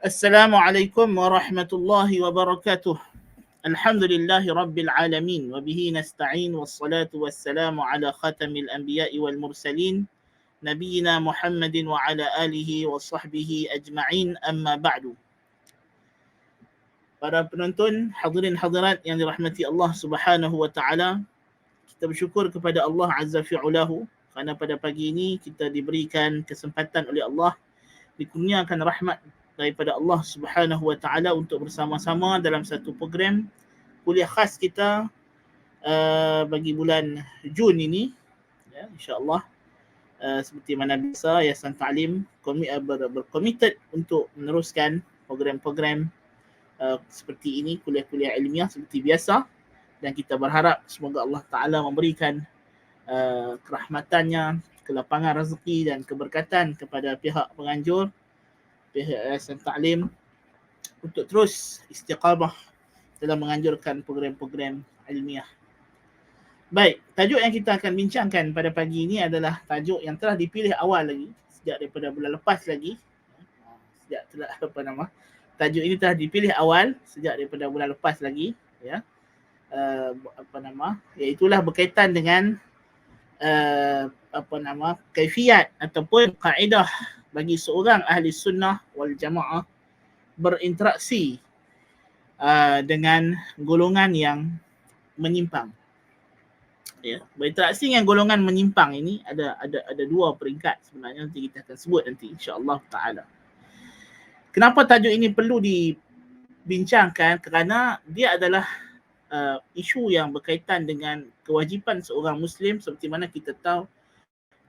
Assalamualaikum warahmatullahi wabarakatuh. Alhamdulillahi rabbil alamin wa bihi nasta'in wassalatu wassalamu ala khatamil anbiya'i wal mursalin nabiyyina Muhammadin wa ala alihi wa sahbihi ajma'in, amma ba'du. Para penonton, hadirin hadirat yang dirahmati Allah Subhanahu wa taala, kita bersyukur kepada Allah Azza fi'ulahu kerana pada pagi ini kita diberikan kesempatan oleh Allah, dikurniakan rahmat daripada Allah Subhanahu wa taala untuk bersama-sama dalam satu program kuliah khas kita bagi bulan Jun ini, ya, insya-Allah. Seperti mana biasa, Yayasan Ta'lim berkomited untuk meneruskan program-program seperti ini, kuliah-kuliah ilmiah seperti biasa, dan kita berharap semoga Allah Ta'ala memberikan kerahmatannya, kelapangan rezeki dan keberkatan kepada pihak penganjur, pihak Yayasan Ta'lim untuk terus istiqamah dalam menganjurkan program-program ilmiah. Baik, tajuk yang kita akan bincangkan pada pagi ini adalah tajuk yang telah dipilih awal lagi, sejak daripada bulan lepas lagi. Tajuk ini telah dipilih awal sejak daripada bulan lepas lagi, ya. Iaitulah berkaitan dengan kaifiat ataupun kaedah bagi seorang ahli sunnah wal jamaah berinteraksi dengan golongan yang menyimpang. Ya, berinteraksi dengan golongan menyimpang ini ada dua peringkat sebenarnya, nanti kita akan sebut nanti insya-Allah taala. Kenapa tajuk ini perlu dibincangkan? Kerana dia adalah isu yang berkaitan dengan kewajipan seorang Muslim. Seperti mana kita tahu,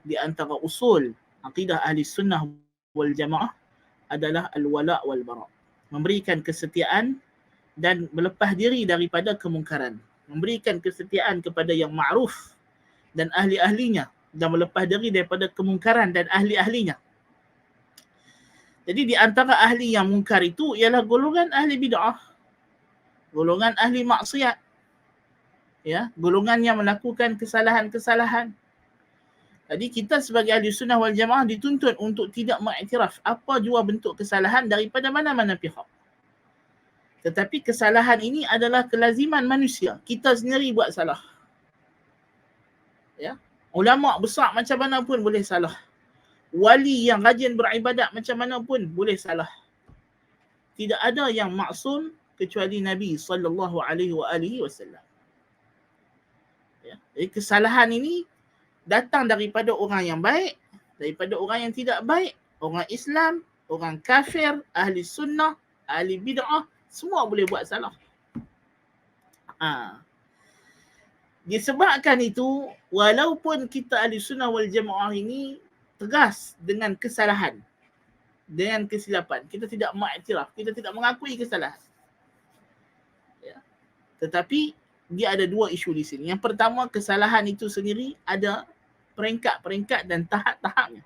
di antara usul akidah ahli sunnah wal jamaah adalah al-wala' wal bara', memberikan kesetiaan dan melepas diri daripada kemungkaran, memberikan kesetiaan kepada yang ma'ruf dan ahli-ahlinya, dan melepas diri daripada kemungkaran dan ahli-ahlinya. Jadi di antara ahli yang mungkar itu ialah golongan ahli bid'ah, golongan ahli maksiat, ya, golongan yang melakukan kesalahan-kesalahan. Jadi kita sebagai ahli sunnah wal jamaah dituntut untuk tidak mengiktiraf apa jua bentuk kesalahan daripada mana-mana pihak. Tetapi kesalahan ini adalah kelaziman manusia. Kita sendiri buat salah. Ya, ulama besar macam mana pun boleh salah. Wali yang rajin beribadat macam mana pun boleh salah. Tidak ada yang maksum kecuali Nabi sallallahu alaihi wasallam. Ya, jadi kesalahan ini datang daripada orang yang baik, daripada orang yang tidak baik, orang Islam, orang kafir, ahli sunnah, ahli bid'ah, semua boleh buat salah. Disebabkan itu, walaupun kita ahli sunnah wal jamaah ini tegas dengan kesalahan, dengan kesilapan, kita tidak mengiktiraf, kita tidak mengakui kesalahan, ya. Tetapi dia ada dua isu di sini. Yang pertama, kesalahan itu sendiri ada peringkat-peringkat dan tahap-tahapnya.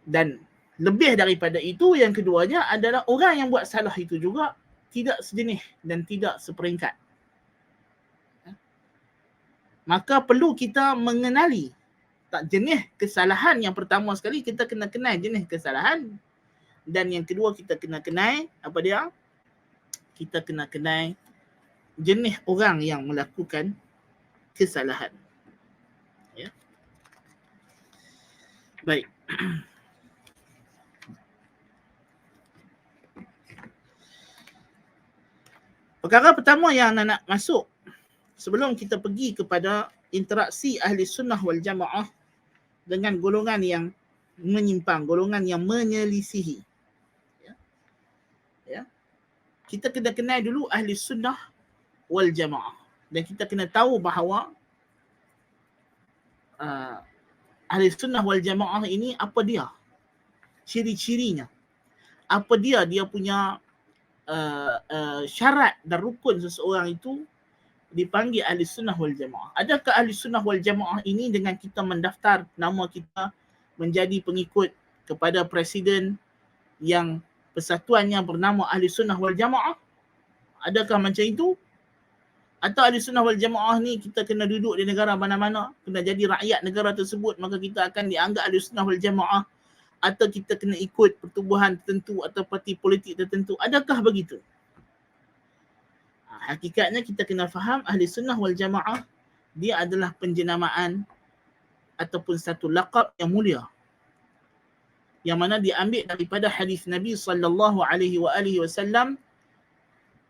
Dan lebih daripada itu, yang keduanya adalah orang yang buat salah itu juga tidak sejenis dan tidak seperingkat. Maka perlu kita mengenali jenis kesalahan. Yang pertama sekali, kita kena kenal jenis kesalahan. Dan yang kedua, kita kena kenal apa dia? Kita kena kenal jenis orang yang melakukan kesalahan. Ya. Baik. Perkara pertama yang nak masuk sebelum kita pergi kepada interaksi ahli sunnah wal jamaah dengan golongan yang menyimpang, golongan yang menyelisihi. Ya. Ya. Kita kena kenal dulu ahli sunnah wal jamaah. Dan kita kena tahu bahawa ahli sunnah wal jamaah ini apa dia? Ciri-cirinya. Apa dia punya syarat dan rukun seseorang itu dipanggil ahli sunnah wal jamaah. Adakah ahli sunnah wal jamaah ini dengan kita mendaftar nama kita menjadi pengikut kepada presiden yang persatuannya bernama ahli sunnah wal jamaah? Adakah macam itu? Atau ahli sunnah wal jamaah ni kita kena duduk di negara mana-mana, kena jadi rakyat negara tersebut, maka kita akan dianggap ahli sunnah wal jamaah? atau kita kena ikut pertubuhan tertentu atau parti politik tertentu. Adakah begitu? Hakikatnya kita kena faham ahli sunnah wal jamaah dia adalah penjenamaan ataupun satu laqab yang mulia yang mana diambil daripada hadis Nabi sallallahu alaihi wasallam.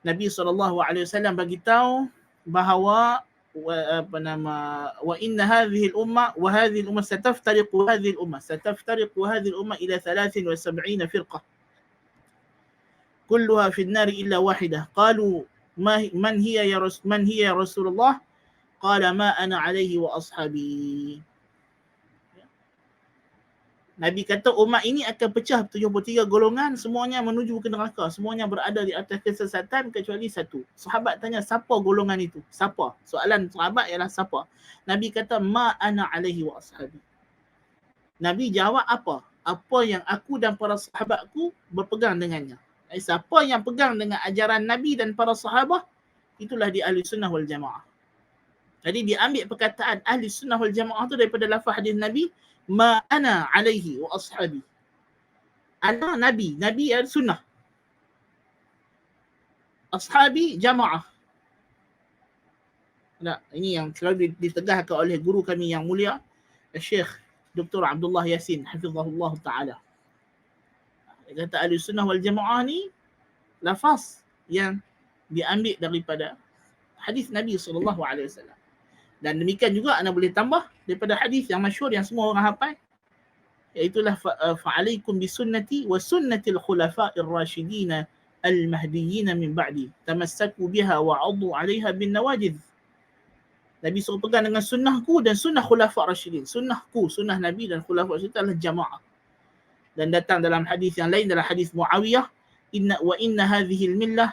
Nabi sallallahu alaihi wasallam bagi tahu bahawa wa inna hadhihi al-umma wa hadhihi al-umma sataftariqu hadhihi al-umma ila 73 firqah kulluha fi an-nar illa wahidah. Qalu man hiya ya Rasulullah? Qala ma ana alaihi wa ashabi. Nabi kata umat ini akan pecah 73 golongan, semuanya menuju ke neraka, semuanya berada di atas kesesatan kecuali satu. Sahabat tanya, siapa golongan itu? Siapa? Soalan sahabat ialah siapa? Nabi kata ma ana alaihi wa ashabi. Nabi jawab apa? Apa yang aku dan para sahabatku berpegang dengannya. Siapa yang pegang dengan ajaran Nabi dan para sahabat, itulah di ahli sunnah wal jamaah. Jadi diambil perkataan ahli sunnah wal jamaah tu daripada lafaz hadis Nabi, ma ana alaihi wa ashabi. Ana Nabi, Nabi adalah sunnah. Ashabi jamaah. Nah, ini yang selalu ditegahkan oleh guru kami yang mulia, Syekh Dr. Abdullah Yasin hafizahullah taala. Dia kata ahli sunnah wal jamaah ni lafaz yang diambil daripada hadis Nabi sallallahu alaihi wasallam. Dan demikian juga anda boleh tambah daripada hadis yang masyhur yang semua orang hafal, iaitu fa'alaikum bisunnati wa sunnatil khulafa'ir rasyidin al-mahdiyyin min ba'di tamassaku biha wa 'addu 'alaiha bin nawajidh. Nabi suruh pegang dengan sunnahku dan sunnah khulafa' rasyidin. Sunnahku, sunnah Nabi dan khulafa' rasyidin adalah jamaah. Dan datang dalam hadis yang lain, dalam hadis Muawiyah, inna hadhihi al-millah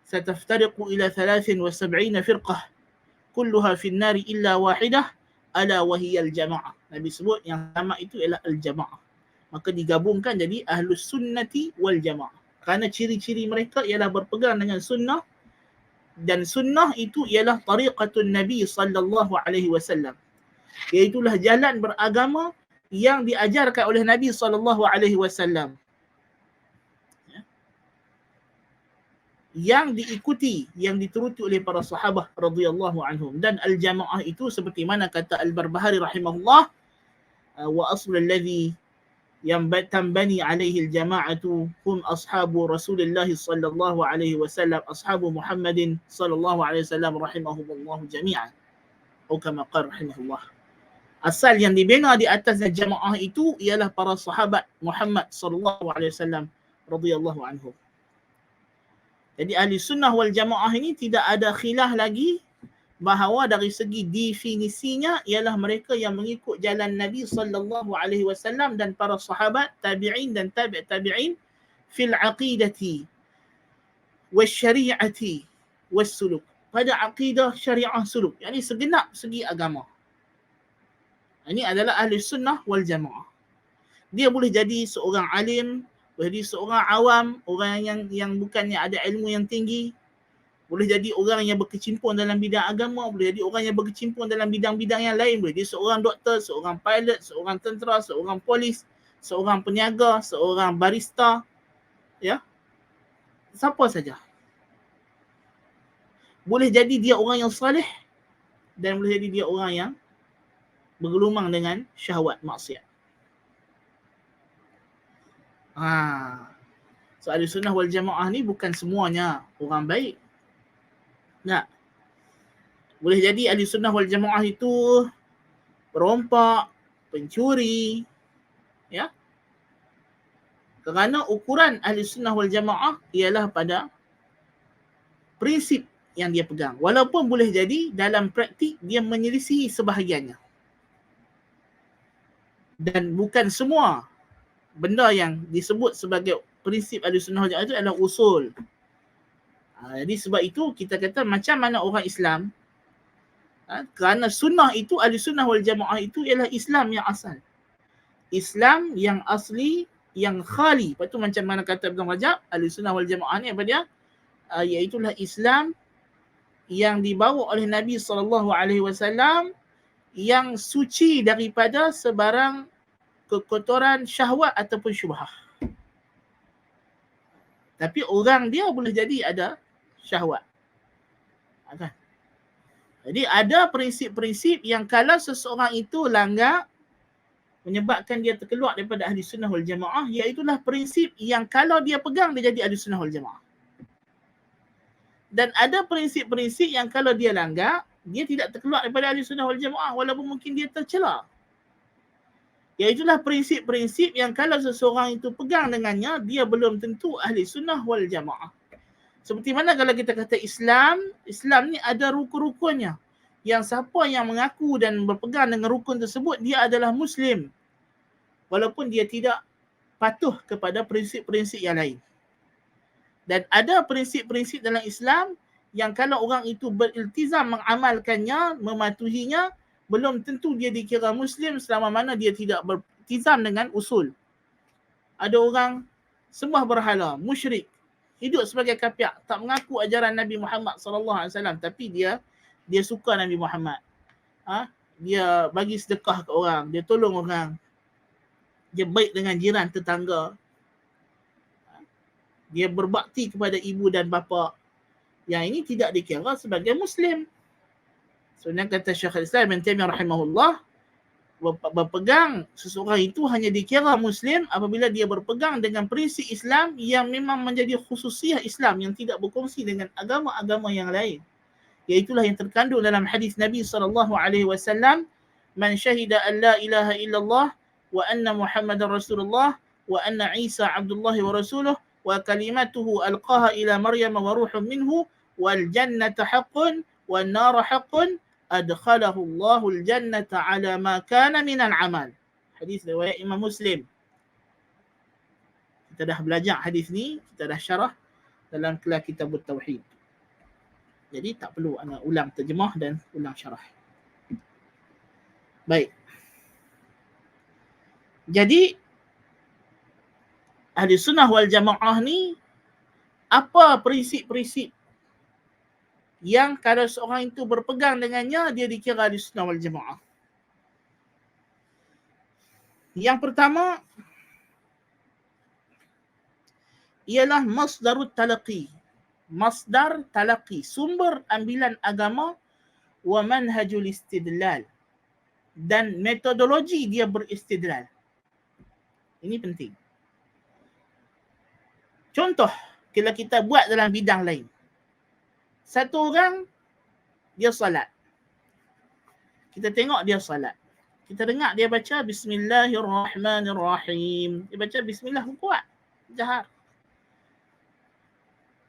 sataftariqu ila 73 firqah kulluha fi an-nar illa wahidah ala wa hiya al-jamaah. Nabi sebut yang sama itu ialah al-jamaah. Maka digabungkan jadi ahlus sunnati wal jamaah. Kerana ciri-ciri mereka ialah berpegang dengan sunnah, dan sunnah itu ialah tariqatun Nabi sallallahu alaihi wasallam. Iaitulah jalan beragama yang diajarkan oleh Nabi sallallahu alaihi wasallam, yang diikuti, yang dituruti oleh para sahabat radhiyallahu anhum. Dan al-jamaah itu seperti mana kata Al-Barbahari rahimahullah, wa aslul alladhi tambani alaihi al-jama'atu hum ashabu Rasulillah sallallahu alaihi wasallam ashabu Muhammadin sallallahu alaihi wasallam rahimahumullah jami'an, atau kama qala rahimahullah. Asal yang dibina di atas jamaah itu ialah para sahabat Muhammad sallallahu alaihi wasallam radhiyallahu anhum. Jadi ahli sunnah wal jamaah ini tidak ada khilaf lagi bahawa dari segi definisinya ialah mereka yang mengikut jalan Nabi sallallahu alaihi wasallam dan para sahabat, tabi'in dan tabi' tabi'in fil aqidati wasyari'ati wassuluk. Pada akidah, syariah, suluk, yakni segenap segi agama. Ini adalah ahli sunnah wal jamaah. Dia boleh jadi seorang alim, boleh jadi seorang awam, orang yang bukannya ada ilmu yang tinggi, boleh jadi orang yang berkecimpung dalam bidang agama, boleh jadi orang yang berkecimpung dalam bidang-bidang yang lain, boleh jadi seorang doktor, seorang pilot, seorang tentera, seorang polis, seorang peniaga, seorang barista, ya, siapa saja. Boleh jadi dia orang yang salih dan boleh jadi dia orang yang bergelumang dengan syahwat maksiat. So ahli sunnah wal jamaah ni bukan semuanya orang baik. Nah, boleh jadi ahli sunnah wal jamaah itu perompak, pencuri, ya. Kerana ukuran ahli sunnah wal jamaah ialah pada prinsip yang dia pegang. Walaupun boleh jadi dalam praktik dia menyelisihi sebahagiannya. Dan bukan semua benda yang disebut sebagai prinsip ahli sunnah wal jamaah itu adalah usul. Jadi sebab itu kita kata macam mana orang Islam, kerana sunnah itu, ahli sunnah wal jamaah itu ialah Islam yang asal. Islam yang asli, yang khali. Lepas tu macam mana kata Ibn Rajab, ahli sunnah wal jamaah ni apa dia? Iaitulah Islam yang dibawa oleh Nabi SAW yang suci daripada sebarang kekotoran syahwat ataupun syubhah. Tapi orang dia boleh jadi ada syahwat. Kan? Jadi ada prinsip-prinsip yang kalau seseorang itu langgar menyebabkan dia terkeluar daripada ahli sunnah wal jamaah, iaitulah prinsip yang kalau dia pegang dia jadi ahli sunnah wal jamaah. Dan ada prinsip-prinsip yang kalau dia langgar, dia tidak terkeluar daripada ahli sunnah wal jamaah walaupun mungkin dia tercela. Iaitulah prinsip-prinsip yang kalau seseorang itu pegang dengannya, dia belum tentu ahli sunnah wal jamaah. Seperti mana kalau kita kata Islam ni ada rukun-rukunnya. Yang siapa yang mengaku dan berpegang dengan rukun tersebut, dia adalah Muslim. Walaupun dia tidak patuh kepada prinsip-prinsip yang lain. Dan ada prinsip-prinsip dalam Islam yang kalau orang itu beriltizam mengamalkannya, mematuhinya, belum tentu dia dikira Muslim selama mana dia tidak beriltizam dengan usul. Ada orang sembah berhala, musyrik, hidup sebagai kafir, tak mengaku ajaran Nabi Muhammad SAW, tapi dia suka Nabi Muhammad. Dia bagi sedekah ke orang, dia tolong orang, dia baik dengan jiran tetangga, dia berbakti kepada ibu dan bapa. Yang ini tidak dikira sebagai Muslim. Sebenarnya kata Syekhul Islam Ibn Taimiyah rahimahullah, berpegang seseorang itu hanya dikira Muslim apabila dia berpegang dengan prinsip Islam yang memang menjadi khususiah Islam yang tidak berkongsi dengan agama-agama yang lain. Iaitulah yang terkandung dalam hadis Nabi SAW, man syahida an la ilaha illallah wa anna Muhammadar Rasulullah wa anna Isa Abdullah wa Rasuluh wa kalimatuhu alqaha ila Maryam wa ruhun minhu wal jannata haqqun wan nar haqqun adkhalahu Allahul jannata ala ma kana minal amal. Hadis riwayat Imam Muslim. Kita dah belajar hadis ni, kita dah syarah dalam kelas kitab Tauhid. Jadi tak perlu ana ulang terjemah dan ulang syarah. Baik. Jadi ahli sunnah wal jamaah ni apa prinsip-prinsip yang kalau seorang itu berpegang dengannya, dia dikira ahli sunnah wal jamaah. Yang pertama ialah masdarut talaqi. Masdar talaqi, sumber ambilan agama, wa manhajul istidlal, dan metodologi dia beristidlal. Ini penting. Contoh, kalau kita buat dalam bidang lain. Satu orang, dia salat. Kita tengok dia salat. Kita dengar dia baca Bismillahirrahmanirrahim. Dia baca Bismillah kuat, jahar.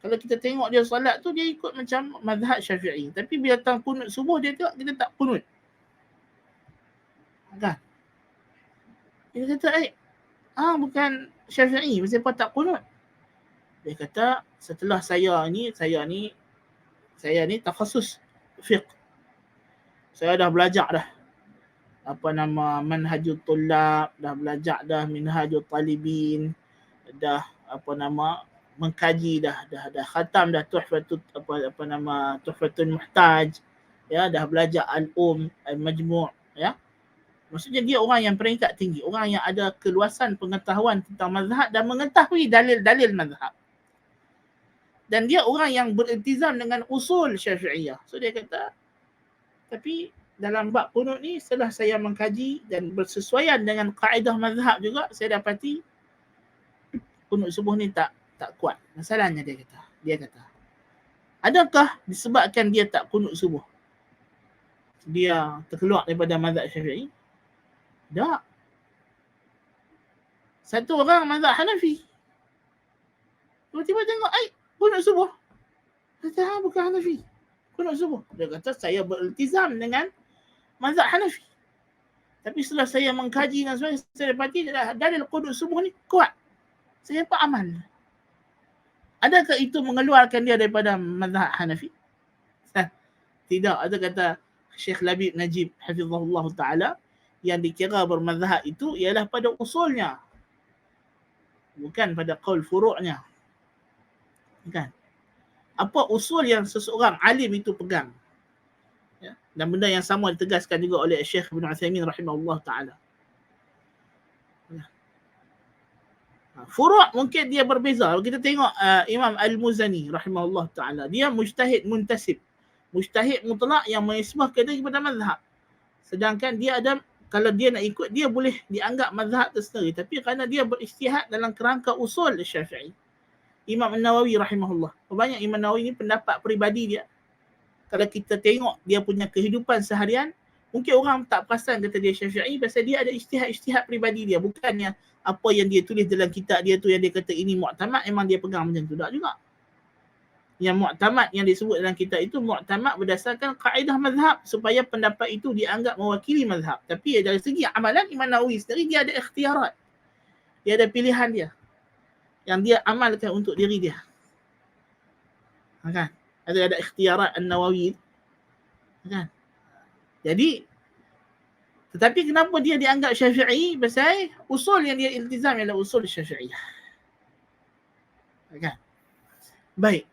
Kalau kita tengok dia salat tu, dia ikut macam mazhab Syafi'i. Tapi bila datang kunut subuh, dia tengok kita tak kunut. Kan? Dia kata, bukan Syafi'i, kenapa tak kunut? Dia kata, setelah saya ni takhasus fiqh. Saya dah belajar dah. Manhajul Tullab, dah belajar dah Minhajul Talibin, dah mengkaji dah khatam dah Tuhfatul Muhtaj, ya, dah belajar Al-Majmu', ya. Maksudnya dia orang yang peringkat tinggi, orang yang ada keluasan pengetahuan tentang mazhab dan mengetahui dalil-dalil mazhab. Dan dia orang yang beriltizam dengan usul Syafi'iyah. So dia kata, tapi dalam bab kunut ni setelah saya mengkaji dan bersesuaian dengan kaedah mazhab juga, saya dapati kunut subuh ni tak kuat. Masalahnya dia kata, adakah disebabkan dia tak kunut subuh, dia terkeluar daripada mazhab Syafi'i? Tak. Satu orang mazhab Hanafi, tiba-tiba tengok, kunut subuh. Kata, bukan Hanafi, kunut subuh. Dia kata, saya beriltizam dengan mazhab Hanafi. Tapi setelah saya mengkaji dan sebagainya, saya dapati dalil kunut subuh ni kuat. Saya dapat amal. Adakah itu mengeluarkan dia daripada mazhab Hanafi? Tidak. Ada kata Syekh Labib Najib hafizahullah ta'ala, yang dikira bermazhab itu ialah pada usulnya, bukan pada qaul furu'nya. Kan? Apa usul yang seseorang alim itu pegang. Ya? Dan benda yang sama ditegaskan juga oleh Syekh Ibn Uthaymin rahimahullah ta'ala. Furu' mungkin dia berbeza. Kalau kita tengok Imam Al-Muzani rahimahullah ta'ala, dia mujtahid muntasib. Mujtahid mutlak yang menisbahkan dia kepada mazhab. Sedangkan dia ada, kalau dia nak ikut, dia boleh dianggap mazhab tersendiri. Tapi kerana dia beristihad dalam kerangka usul Syafi'i. Imam An-Nawawi rahimahullah. Banyak Imam Nawawi ni pendapat peribadi dia. Kalau kita tengok dia punya kehidupan seharian, mungkin orang tak perasan kata dia Syafi'i pasal dia ada ijtihad peribadi dia. Bukannya apa yang dia tulis dalam kitab dia tu yang dia kata ini mu'tamad, memang dia pegang macam tu. Tak juga. Yang mu'tamad yang disebut dalam kitab itu mu'tamad berdasarkan kaedah mazhab supaya pendapat itu dianggap mewakili mazhab. Tapi dari segi amalan, Imam Nawawi sendiri dia ada ikhtiarat. Dia ada pilihan dia yang dia amalkan untuk diri dia. Kan? Ada ikhtiarat An-Nawawi. Kan? Jadi, tetapi kenapa dia dianggap Syafi'i? Pasal usul yang dia iltizam ialah usul Syafi'iyah. Kan? Baik.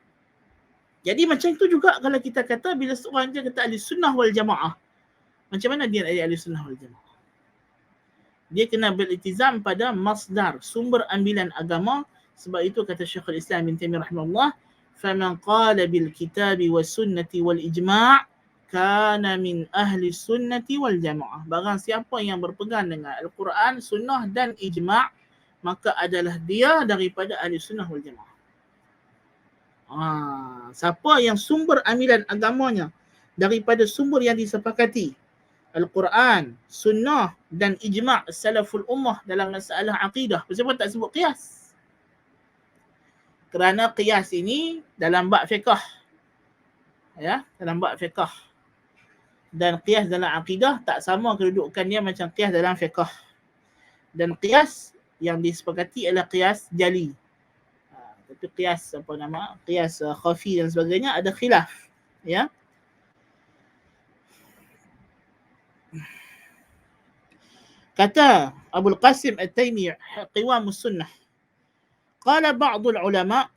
Jadi macam itu juga kalau kita kata bila seorang dia kata ahli sunnah wal jamaah. Macam mana dia ahli sunnah wal jamaah? Dia kena beriltizam pada masdar, sumber ambilan agama. Sebab itu kata Syekhul Islam bin Taimiyah rahimahullah, "Faman qala bil kitabi was sunnati wal ijma' kana min ahli sunnati wal jamaah." Barang siapa yang berpegang dengan Al-Quran, sunnah dan ijma', maka adalah dia daripada ahli sunnah wal jamaah. Siapa yang sumber ambilan agamanya daripada sumber yang disepakati, Al-Quran, sunnah dan ijma' salaful ummah dalam masalah akidah. Kenapa tak sebut qiyas? Kerana qiyas ini dalam bab fiqh. Ya, dalam bab fiqh. Dan qiyas dalam akidah tak sama kedudukan dia macam qiyas dalam fiqh. Dan qiyas yang disepakati adalah qiyas jali. Tapi qiyas qiyas khafi dan sebagainya ada khilaf. Ya. Kata Abul Qasim At-Taimi Qiwamus Sunnah, qala ba'd al-ulama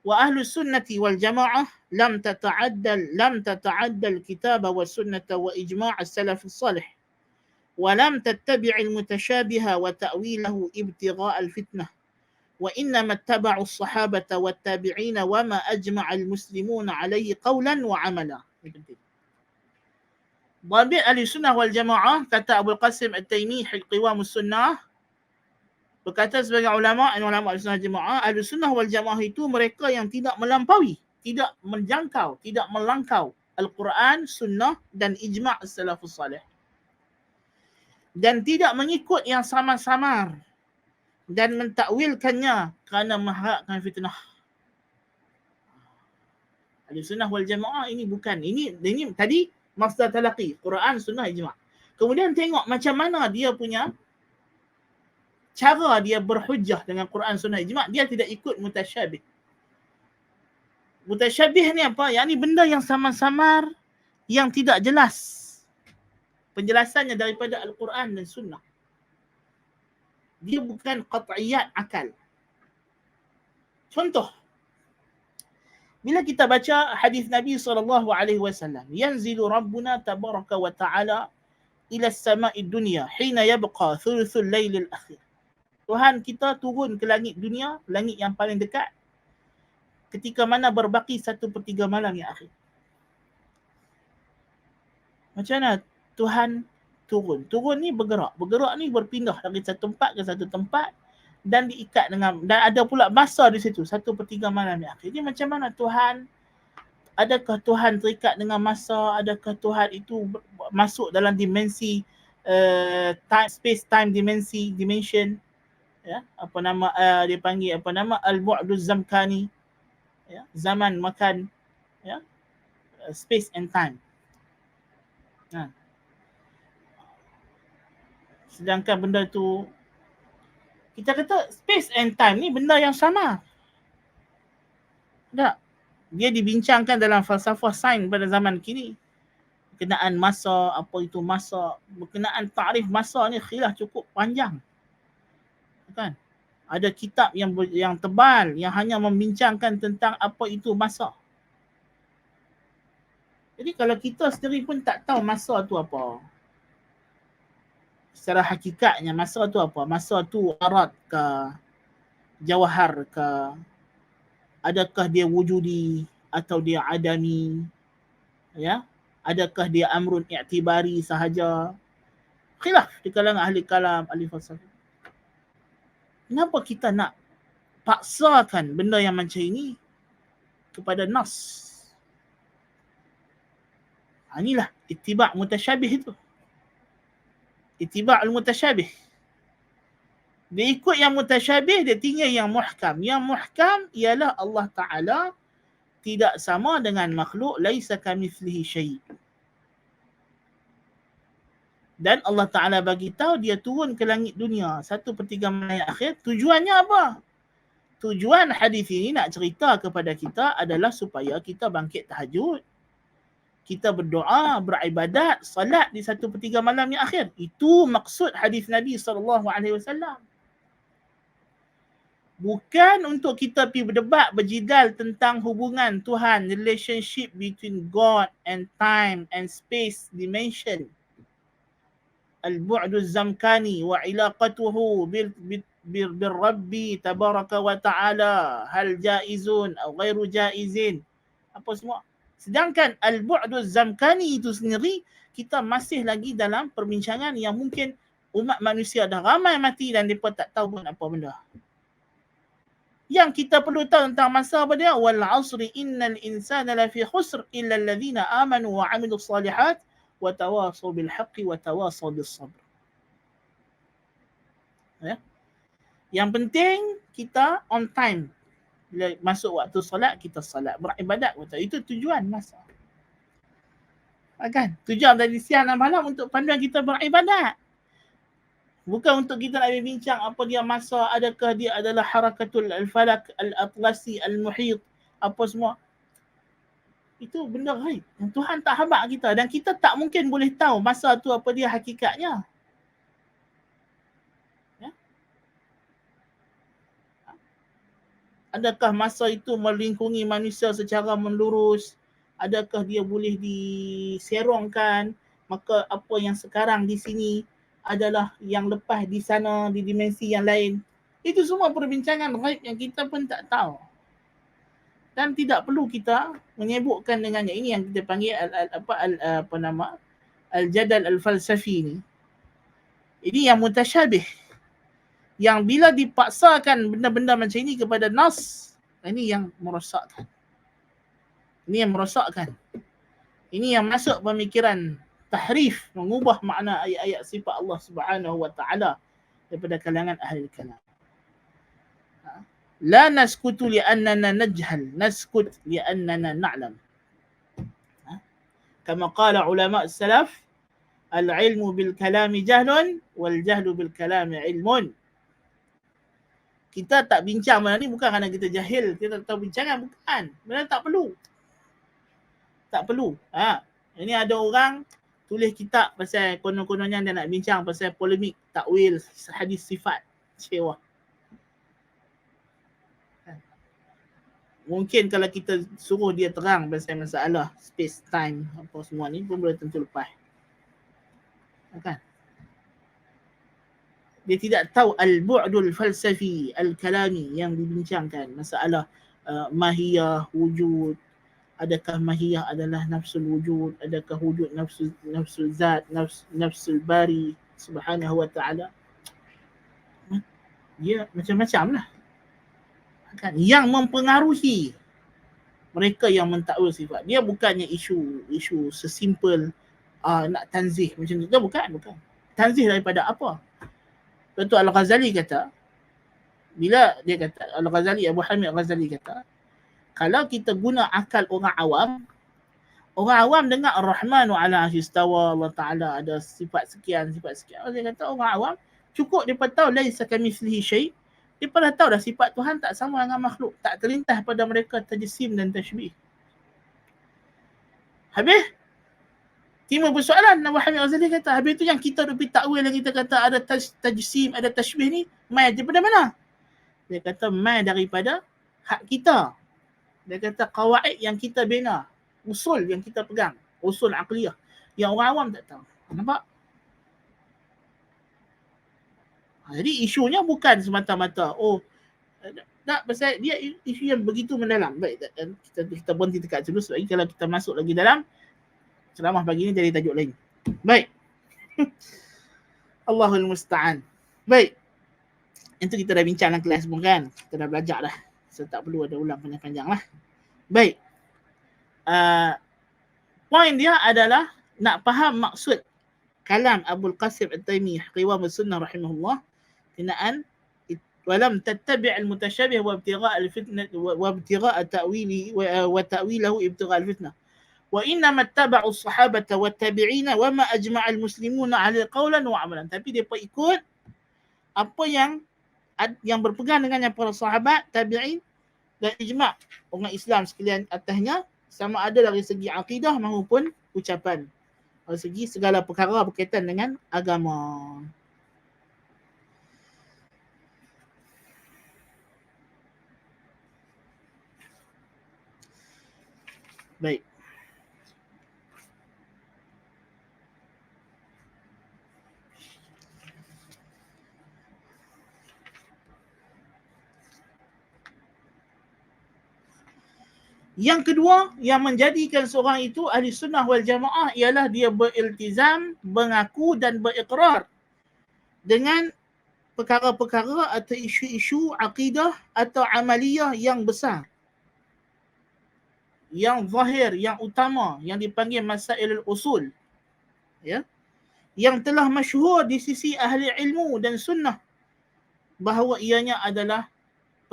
wa ahlu sunnati wal jamaah lam tata'adda al-kitab wa sunnata wa ijma' as-salaf as-salih wa lam tattabi' al-mutashabiha wa ta'wilahu ibtigha' al-fitnah wa innama ittaba'u as-sahabata wat tabi'in wa ma ajma'a al-muslimuna alayhi qawlan wa 'amala. Dhabit ahli sunnah wal jamaah, kata Abul Qasim At-Taimi Qiwamus Sunnah, berkata sebagai ulama ahli sunnah jamaah, ahli sunnah wal jamaah itu mereka yang tidak melampaui, tidak menjangkau, tidak melangkau Al-Quran, sunnah dan ijma' as-salafus salih. Dan tidak mengikut yang samar-samar dan mentakwilkannya kerana mengharapkan fitnah. Ahli sunnah wal jamaah ini bukan, ini tadi masdar talaqi, Quran, sunnah, ijma'. Kemudian tengok macam mana dia punya cara dia berhujjah dengan Quran, sunnah, ijma'. Dia tidak ikut mutasyabih. Mutasyabih ni apa? Yang ni benda yang samar-samar, yang tidak jelas penjelasannya daripada Al-Quran dan sunnah. Dia bukan qat'iyat akal. Contoh, bila kita baca hadis Nabi SAW, yanzilu Rabbuna tabaraka wa ta'ala ila as-sama'i dunya hina yabqa thuluthul lailil akhir. Tuhan kita turun ke langit dunia, langit yang paling dekat, ketika mana berbaki 1/3 malam yang akhir. Macam mana Tuhan turun? Turun ni bergerak. Bergerak ni berpindah dari satu tempat ke satu tempat dan diikat dengan, dan ada pula masa di situ 1/3 malam yang akhir. Jadi macam mana Tuhan, adakah Tuhan terikat dengan masa, adakah Tuhan itu masuk dalam dimensi time, space time dimension, ya, dia panggil al-bu'duz zamkani, ya, zaman makan, ya, space and time. Sedangkan benda tu, kita kata space and time ni benda yang sama. Tak. Dia dibincangkan dalam falsafah sains pada zaman kini. Berkenaan masa, apa itu masa, berkenaan takrif masa ni khilaf cukup panjang. Kan? Ada kitab yang tebal yang hanya membincangkan tentang apa itu masa. Jadi kalau kita sendiri pun tak tahu masa tu apa, secara hakikatnya masa tu apa? Masa tu arad ke? jawahar ke, adakah dia wujudi atau dia adami, ya, adakah dia amrun i'tibari sahaja. Khilaf di kalangan ahli kalam, ahli falsafah. Kenapa kita nak paksakan benda yang macam ini kepada nas? Inilah ittiba' mutasyabih itu. Ittiba' al-mutasyabih. Dia ikut yang mutasyabih, dia tinggal yang muhkam. Yang muhkam ialah Allah Ta'ala tidak sama dengan makhluk, laisa kamithlihi syai'. Dan Allah Ta'ala bagi tahu dia turun ke langit dunia 1/3 malam akhir. Tujuannya apa? Tujuan hadis ini nak cerita kepada kita adalah supaya kita bangkit tahajud. Kita berdoa, beribadat, salat di 1/3 malam yang akhir. Itu maksud hadis Nabi SAW. Bukan untuk kita pergi berdebat, berjidal tentang hubungan Tuhan, relationship between God and time and space dimension. Al-bu'du zamkani wa ilaqatuhu bil-rabbi tabaraka wa ta'ala hal jaizun atau ghairu jaizin. Apa semua. Sedangkan al-bu'du zamkani itu sendiri, kita masih lagi dalam perbincangan yang mungkin umat manusia dah ramai mati dan mereka tak tahu pun apa benda. Yang kita perlu tahu tentang masa apa dia, wal asri innal insana lafi khusr illa alladhina amanu wa 'amilus salihat wa tawasaw bil haqqi wa tawasaw bis sabr. Ya. Yang penting kita on time. Bila masuk waktu solat, kita solat, beribadat. Itu tujuan masa. Kan? Tujuan dari siang dan malam untuk panduan kita beribadat. Bukan untuk kita nak bincang apa dia masa, adakah dia adalah harakatul al-falak, al-atlasi, al-muhit, apa semua. Itu benda ghaib. Tuhan tak habaq kita dan kita tak mungkin boleh tahu masa tu apa dia hakikatnya. Ya? Adakah masa itu melingkungi manusia secara menlurus? Adakah dia boleh diserongkan? Maka apa yang sekarang di sini adalah yang lepas di sana, di dimensi yang lain. Itu semua perbincangan ghaib yang kita pun tak tahu. Dan tidak perlu kita menyebutkan dengannya. Ini yang kita panggil al-jadal al-falsafi ni. Ini yang mutasyabih. Yang bila dipaksakan benda-benda macam ini kepada nas, ini yang merosakkan. Ini yang merosakkan. Ini yang masuk pemikiran tahrif, mengubah makna ayat-ayat sifat Allah Subhanahu wa taala daripada kalangan ahli kalam. La naskutu li'annana najhal, naskut li'annana na'lam. Kama qala ulama salaf, al-ilmu bil kalami jahlun wal jahlu bil kalami ilmun. Kita tak bincang benda ni bukan kerana kita jahil, kita tak tahu bincangan, bukan. Benda tak perlu. Tak perlu. Ini ada orang tulis kitab pasal konon-kononnya dia nak bincang pasal polemik takwil hadis sifat. Cewa. Mungkin kalau kita suruh dia terang pasal masalah space time apa semua ni pun boleh tentu lepas. Kan? Dia tidak tahu al-bu'dul falsafi al-kalami yang dibincangkan, masalah mahiyah wujud. Adakah mahiyah adalah nafsul wujud? Adakah wujud nafsul zat, nafsul bari subhanahu wa ta'ala? Dia macam-macam lah. Kan? Yang mempengaruhi mereka yang mentakwil sifat. Dia bukannya isu sesimpel nak tanzih macam tu. Bukan. Tanzih daripada apa? Contoh Al-Ghazali kata, bila dia kata, Al-Ghazali, Abu Hamid Al-Ghazali kata, kalau kita guna akal orang awam dengar Ar-Rahmanu ala arsyis istawa, Allah Ta'ala ada sifat sekian. Dia kata orang awam cukup dia tahu laisa kamitslihi syai'. Dia dah tahu dah sifat Tuhan tak sama dengan makhluk. Tak terlintas pada mereka tajsim dan tashbih. Habis timbul persoalan. Abu Hamid Al-Ghazali kata, habis tu yang kita duk pergi takwil, yang kita kata ada tajsim, ada tashbih ni, mai daripada mana? Dia kata mai daripada hak kita. Dia kata qawaid yang kita bina, usul yang kita pegang, usul aqliyah yang orang awam tak tahu. Nampak? Jadi isunya bukan semata-mata Tak, pasal dia isu yang begitu mendalam. Baik, kita berhenti dekat dulu sebab kalau kita masuk lagi dalam ceramah pagi ni jadi tajuk lain. Baik. Allahul musta'an. Baik. Itu kita dah bincang dalam kelas pun kan. Kita dah belajar dah. So tak perlu ada ulang panjang-panjang lah. Baik. Poin dia adalah nak faham maksud kalam Abul Qasim At-Taimiyah Qiwam As-Sunnah rahimahullah tinaan walam tattabi' al-mutashabih wa ibtigha' al-fitnah wa ibtigha' ta'wili wa ta'wilahu ibtigha' al-fitnah wa innama ittaba'u as-sahabata wa tabi'ina wa ma ajma'a al-muslimuna 'ala qawlan wa 'amalan. Tapi depa ikut apa yang berpegang dengannya para sahabat, tabi'in dan ijma' orang Islam sekalian atasnya, sama ada dari segi akidah maupun ucapan, dari segi segala perkara berkaitan dengan agama. Baik. Yang kedua, yang menjadikan seorang itu ahli sunnah wal jamaah ialah dia beriltizam, mengaku dan berikrar dengan perkara-perkara atau isu-isu akidah atau amaliyah yang besar, yang zahir, yang utama, yang dipanggil masailul usul, ya, yang telah masyhur di sisi ahli ilmu dan sunnah bahawa ianya adalah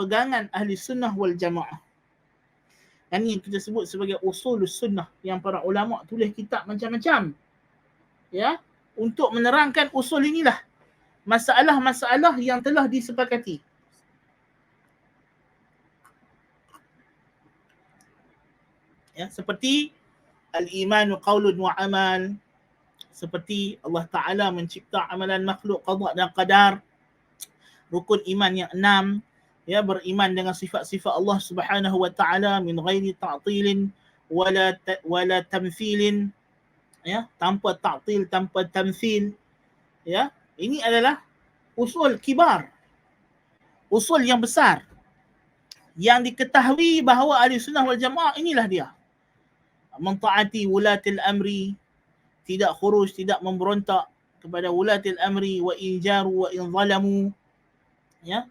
pegangan ahli sunnah wal jamaah. Yang ini kita sebut sebagai usulus sunnah, yang para ulama tulis kitab macam-macam, ya, untuk menerangkan usul inilah, masalah-masalah yang telah disepakati. Ya, seperti al-imanu qaulun wa amal, seperti Allah Ta'ala mencipta amalan makhluk, qada dan qadar, rukun iman yang 6, ya, beriman dengan sifat-sifat Allah Subhanahu wa Ta'ala min ghairi ta'tilin wala tamthilin, ya, tanpa ta'til, tanpa tamthil, ya. Ini adalah usul kibar, usul yang besar yang diketahui bahawa ahli sunnah wal jamaah inilah dia. Mentaati wulatil amri, tidak khuruj, tidak memberontak kepada wulatil amri, wa in jaru wa in zalamu, ya.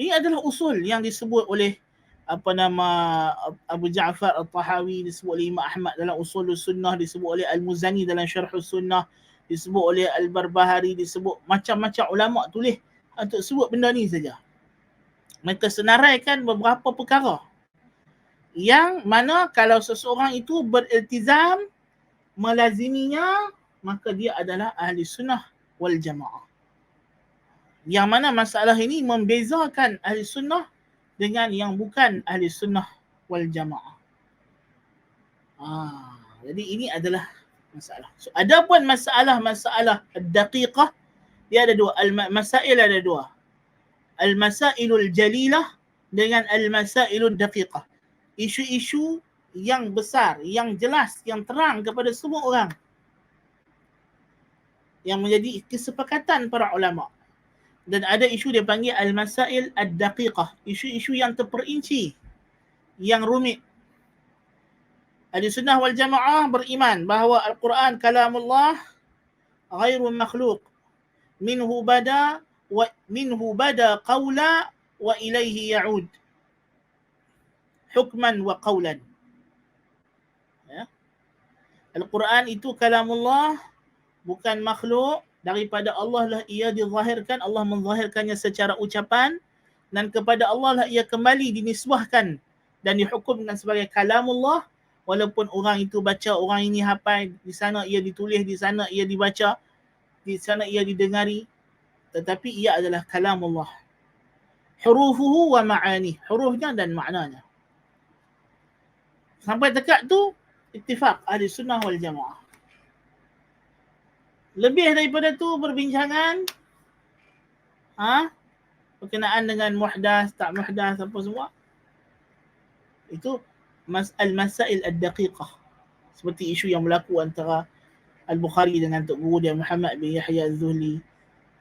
Ini adalah usul yang disebut oleh Abu Ja'far Al-Tahawi, disebut oleh Imam Ahmad dalam Usulus Sunnah, disebut oleh Al-Muzani dalam Syarhus Sunnah, disebut oleh Al-Barbahari, disebut macam-macam ulama tulis untuk sebut benda ni saja. Mereka senaraikan beberapa perkara yang mana kalau seseorang itu beriltizam, melaziminya, maka dia adalah ahli sunnah wal jamaah. Yang mana masalah ini membezakan ahli sunnah dengan yang bukan ahli sunnah wal jamaah. Jadi ini adalah masalah. So, adapun masalah-masalah daqiqah, dia ada dua. Al-masail ada dua. Al-masailul jalilah dengan al-masailul daqiqah. Isu-isu yang besar, yang jelas, yang terang kepada semua orang, yang menjadi kesepakatan para ulama. Dan ada isu dia panggil al-masail ad-daqiqah, isu-isu yang terperinci, yang rumit. Ahli sunnah wal jamaah beriman bahawa Al-Quran kalamullah ghairu makhluq, minhu bada qawla wa ilaihi ya'ud, hukman wa qawlan. Ya. Al-Quran itu kalamullah, bukan makhluk, daripada Allah lah ia dizahirkan, Allah menzahirkannya secara ucapan, dan kepada Allah lah ia kembali dinisbahkan dan dihukumkan sebagai kalamullah, walaupun orang itu baca, orang ini hafal, di sana ia ditulis, di sana ia dibaca, di sana ia didengari, tetapi ia adalah kalamullah. Hurufuhu wa ma'ani, hurufnya dan maknanya. Sampai dekat tu ittifaq ahli sunnah wal jamaah. Lebih daripada tu perbincangan berkenaan dengan muhdas, tak muhdas, apa semua, itu al-masail ad-daqiqah, seperti isu yang berlaku antara Al-Bukhari dengan Tok Guru dia Muhammad bin Yahya Az-Zuhli,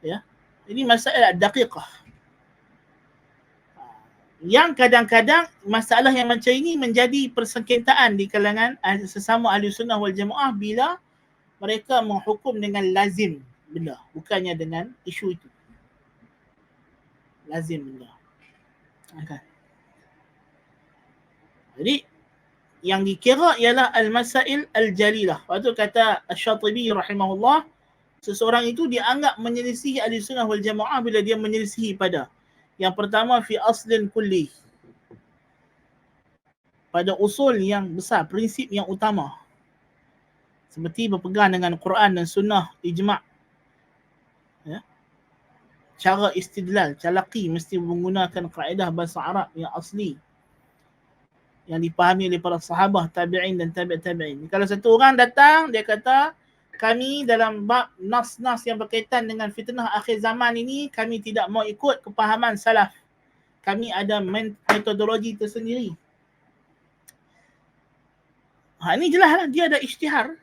ya. Ini masail ad-daqiqah. Yang kadang-kadang masalah yang macam ini menjadi persengketaan di kalangan sesama ahli sunnah wal jamaah bila mereka menghukum dengan lazim benda, bukannya dengan isu itu. Lazim benda. Okay. Jadi yang dikira ialah al-masail al-jalilah. Lepas tu kata Asy-Syatibi rahimahullah, seseorang itu dianggap menyelisihi ahli sunnah wal jamaah bila dia menyelisihi pada yang pertama fi aslin kulli, pada usul yang besar, prinsip yang utama, seperti berpegang dengan Quran dan sunnah ijma', ya. Cara istidlal, calaqi mesti menggunakan kaedah bahasa Arab yang asli, yang dipahami oleh para sahabat, tabi'in dan tabi'in. Kalau satu orang datang, dia kata, kami dalam bab nas-nas yang berkaitan dengan fitnah akhir zaman ini, kami tidak mau ikut kepahaman salaf. Kami ada metodologi tersendiri. Ini jelas lah, dia ada isytihar.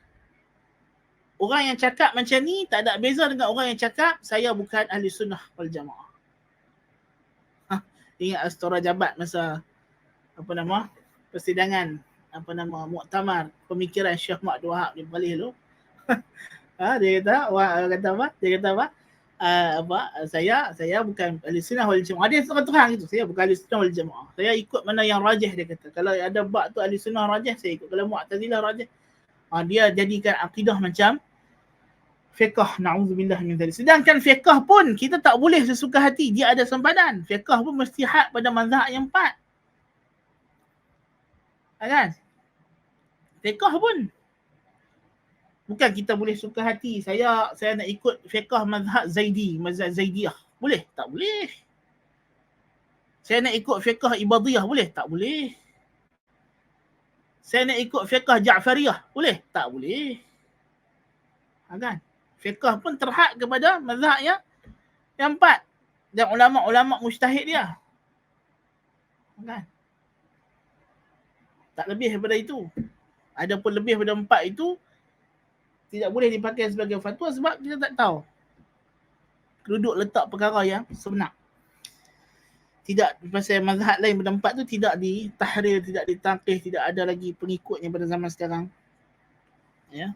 Orang yang cakap macam ni tak ada beza dengan orang yang cakap, saya bukan ahli sunnah wal jamaah. Ingat Astora Jabat masa persidangan muktamar pemikiran Syekh Abdul Wahab di Bali tu. Dia kata apa? Saya bukan ahli sunnah wal jamaah. Dia terang gitu, saya bukan ahli sunnah wal jamaah. Saya ikut mana yang rajih, dia kata. Kalau ada bab tu ahli sunnah rajih, saya ikut. Kalau Mu'tazilah rajih. Dia jadikan akidah macam fiqh, na'udzubillah min dzalik. Sedangkan fiqh pun kita tak boleh sesuka hati, dia ada sempadan. Fiqh pun mesti hak pada mazhab yang 4. Kan? Fiqh pun bukan kita boleh suka hati. Saya nak ikut fiqh mazhab Zaidi, mazhab Zaidiyah. Boleh? Tak boleh. Saya nak ikut fiqh Ibadiyah. Boleh? Tak boleh. Saya nak ikut fiqh Ja'fariyah. Boleh? Tak boleh. Kan? Fiqh pun terhad kepada mazhab yang 4 dan ulama-ulama mujtahid dia. Kan? Tak lebih daripada itu. Adapun lebih daripada 4 itu tidak boleh dipakai sebagai fatwa sebab kita tak tahu duduk letak perkara yang sebenar. Tidak, pasal mazhab lain pada 4 tu tidak ditahrir, tidak ditangkih, tidak ada lagi pengikutnya pada zaman sekarang. Ya.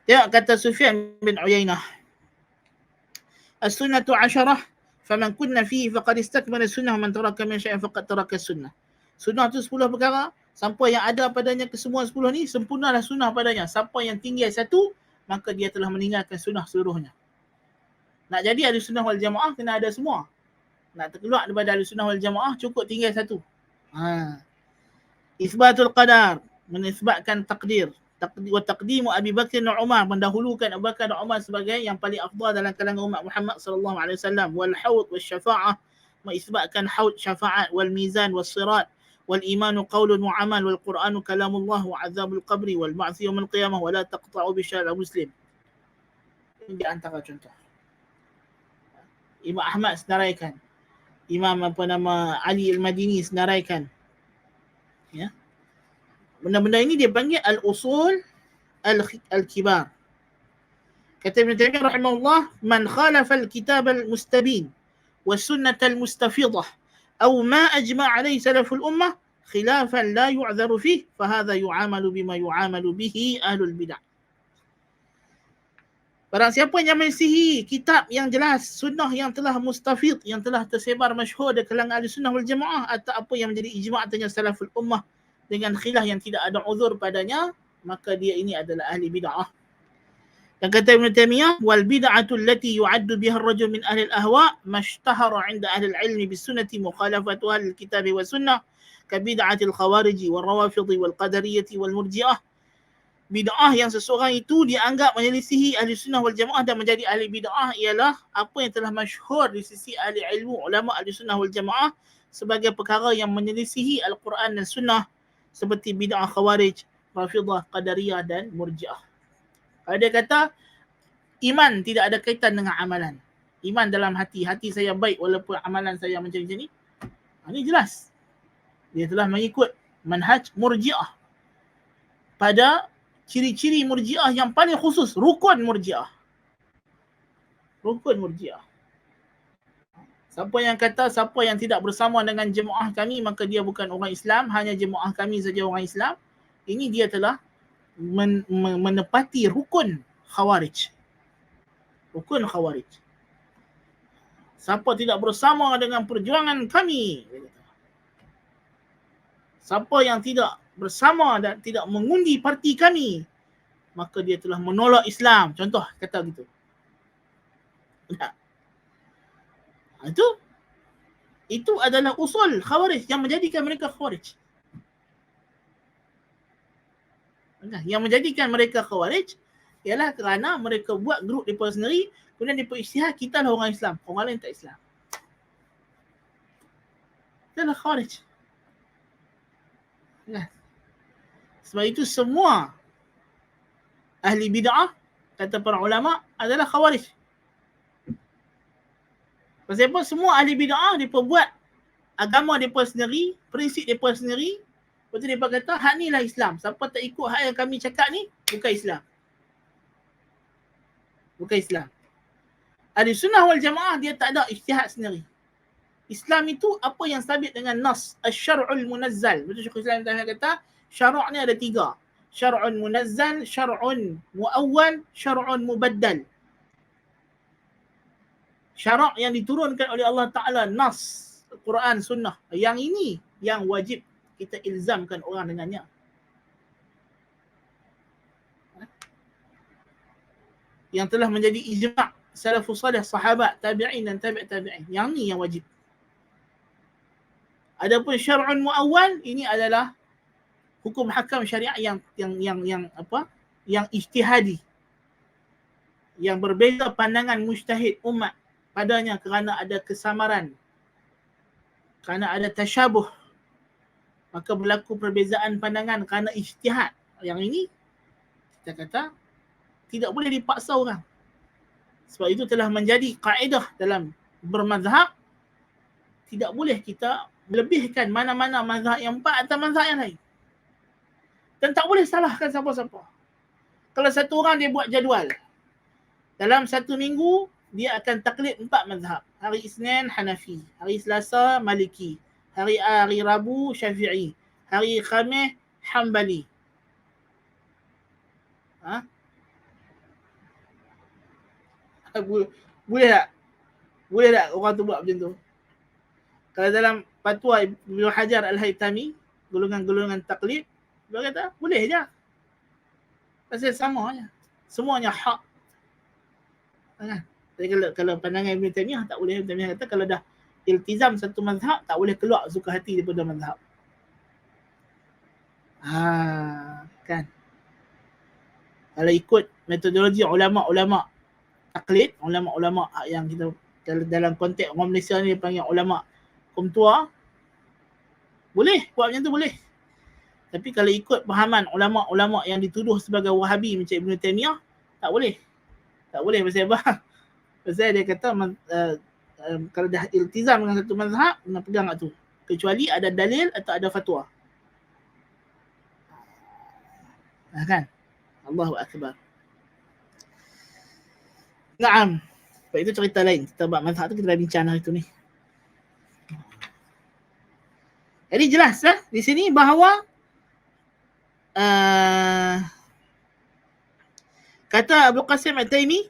Ya, kata Sufyan bin Uyainah, as-sunnatu 'asharah faman kunna fihi faqad istakmala sunnah man taraka min syai'in faqad taraka sunnah. Sunnah tu 10 perkara, siapa yang ada padanya kesemua 10 ni, sempurnalah sunnah padanya. Siapa yang tinggal satu, maka dia telah meninggalkan sunnah seluruhnya. Nak jadi ahli sunnah wal jamaah kena ada semua. Nak terkeluar daripada ahli sunnah wal jamaah cukup tinggal satu. Isbatul qadar, menisbatkan takdir. Wa taqdimu Abi Bakr dan Umar, mendahulukan Abu Bakar dan Umar sebagai yang paling afdal dalam kalangan umat Muhammad sallallahu alaihi wasallam. Wal haud was syafa'ah, mengisbatkan haud syafaat. Wal mizan was sirat. Wal imanu qaulun wa amal. Wal Qur'anu kalamullah wa azabul qabri wal ba'thi yaumil qiyamah wa la taqta'u bi syar'i muslim. Ini di antara contoh. Imam Ahmad senaraikan. Imam Ali Al-Madini senaraikan. Ya. Benda-benda ini dia panggil al-usul al-kibar. Kata Ibn Taimiyah rahimahullah, man khalafa al-kitab al-mustabin wa sunnah al-mustafidah aw ma ajma' alayhi salaful ummah khilafan la yu'dharu fih fa hadha yu'amalu bima yu'amalu bihi ahlul bid'ah. Barang siapa yang menyelisihi kitab yang jelas, sunnah yang telah mustafid, yang telah tersebar masyhur di kalangan ahli sunnah wal jamaah, atau apa yang menjadi ijma' atasnya salaful ummah dengan khilaf yang tidak ada uzur padanya, maka dia ini adalah ahli bid'ah. Dan kata Ibn Taimiyah, wal bid'atu allati yu'addu biha ar-rajul min ahli al-ahwa' mashtahara 'inda ahli al-'ilm bis-sunnati mukhalafatu ahli al-kitab wa sunnah ka bid'atil khawarij wal rawafid wal qadariyah wal murji'ah. Bid'ah yang seseorang itu dianggap menyelisihi ahli sunnah wal jamaah dan menjadi ahli bid'ah ialah apa yang telah masyhur di sisi ahli ilmu, ulama ahli sunnah wal jamaah sebagai perkara yang menyelisihi Al-Quran dan sunnah, seperti bid'ah khawarij, rafidah, qadariyah dan murji'ah. Dia kata iman tidak ada kaitan dengan amalan. Iman dalam hati saya baik walaupun amalan saya macam ni. Ini jelas. Dia telah mengikut manhaj murji'ah pada ciri-ciri Murji'ah yang paling khusus, rukun Murji'ah. Rukun Murji'ah. Siapa yang kata siapa yang tidak bersama dengan jemaah kami maka dia bukan orang Islam, hanya jemaah kami saja orang Islam, ini dia telah menepati rukun Khawarij. Rukun Khawarij. Siapa tidak bersama dengan perjuangan kami, siapa yang tidak bersama dan tidak mengundi parti kami, maka dia telah menolak Islam. Contoh kata gitu. Tak. Itu adalah usul Khawarij yang menjadikan mereka Khawarij. Yang menjadikan mereka Khawarij ialah kerana mereka buat grup mereka sendiri, kemudian mereka isytihad, kita lah orang Islam, orang lain tak Islam. Itulah Khawarij. Sebab itu semua ahli bid'ah, kata para ulama, adalah Khawarij. Pasal apa? Semua ahli bid'ah mereka buat agama mereka sendiri, prinsip mereka sendiri. Lepas tu mereka kata, hak ni lah Islam. Siapa tak ikut hak yang kami cakap ni, bukan Islam. Bukan Islam. Ahli sunnah wal jamaah, dia tak ada ijtihad sendiri. Islam itu apa yang sabit dengan nas, asy-syar'ul munazzal. Betul Syekhul Islam kata, syara' ni ada 3. Syar'un munazzal, syar'un muawwal, syar'un mubaddal. Syarak yang diturunkan oleh Allah Ta'ala, nas, Quran, sunnah. Yang ini yang wajib kita ilzamkan orang dengannya. Yang telah menjadi ijma' salafus salih, sahabat, tabi'in dan tabi'in. Yang ni yang wajib. Adapun syar'un muawwal, ini adalah hukum hakam syariat yang ijtihadi. Yang berbeza pandangan mujtahid umat padanya kerana ada kesamaran, kerana ada tasyabuh, maka berlaku perbezaan pandangan kerana ijtihad. Yang ini kita kata tidak boleh dipaksa orang. Sebab itu telah menjadi kaedah dalam bermazhab, tidak boleh kita melebihkan mana-mana mazhab yang 4 atau mazhab yang lain. Dan tak boleh salahkan siapa-siapa. Kalau satu orang dia buat jadual, dalam satu minggu dia akan taklid 4 mazhab. Hari Isnin Hanafi, hari Selasa Maliki, hari Rabu Syafi'i, hari Khamis Hanbali. Boleh tak? Boleh tak orang tu buat macam tu? Kalau dalam fatwa Ibnu Hajar Al-Haytami, golongan-golongan taklid, dia kata boleh je. Pasal sama je. Semuanya hak. Jadi kalau pandangan Ibn Taymiyah tak boleh. Ibn Taymiyah kata kalau dah iltizam satu mazhab, tak boleh keluar suka hati daripada mazhab. Kan. Kalau ikut metodologi ulama-ulama taklid, ulama-ulama yang kita dalam konteks orang Malaysia ni panggil ulama kaum tua, boleh buat macam tu, boleh. Tapi kalau ikut pahaman ulama-ulama yang dituduh sebagai Wahabi macam Ibn Taymiyah, tak boleh. Tak boleh. Pasal apa? Pasal dia kata kalau dah iltizam dengan satu mazhab, kena pegang tu. Kecuali ada dalil atau ada fatwa. Kan? Allahu Akbar. Naam. Sebab itu cerita lain. Kita buat mazhab tu, kita dah bincang hari tu ni. Jadi jelas lah di sini bahawa kata Abu Qasim At-Taimi,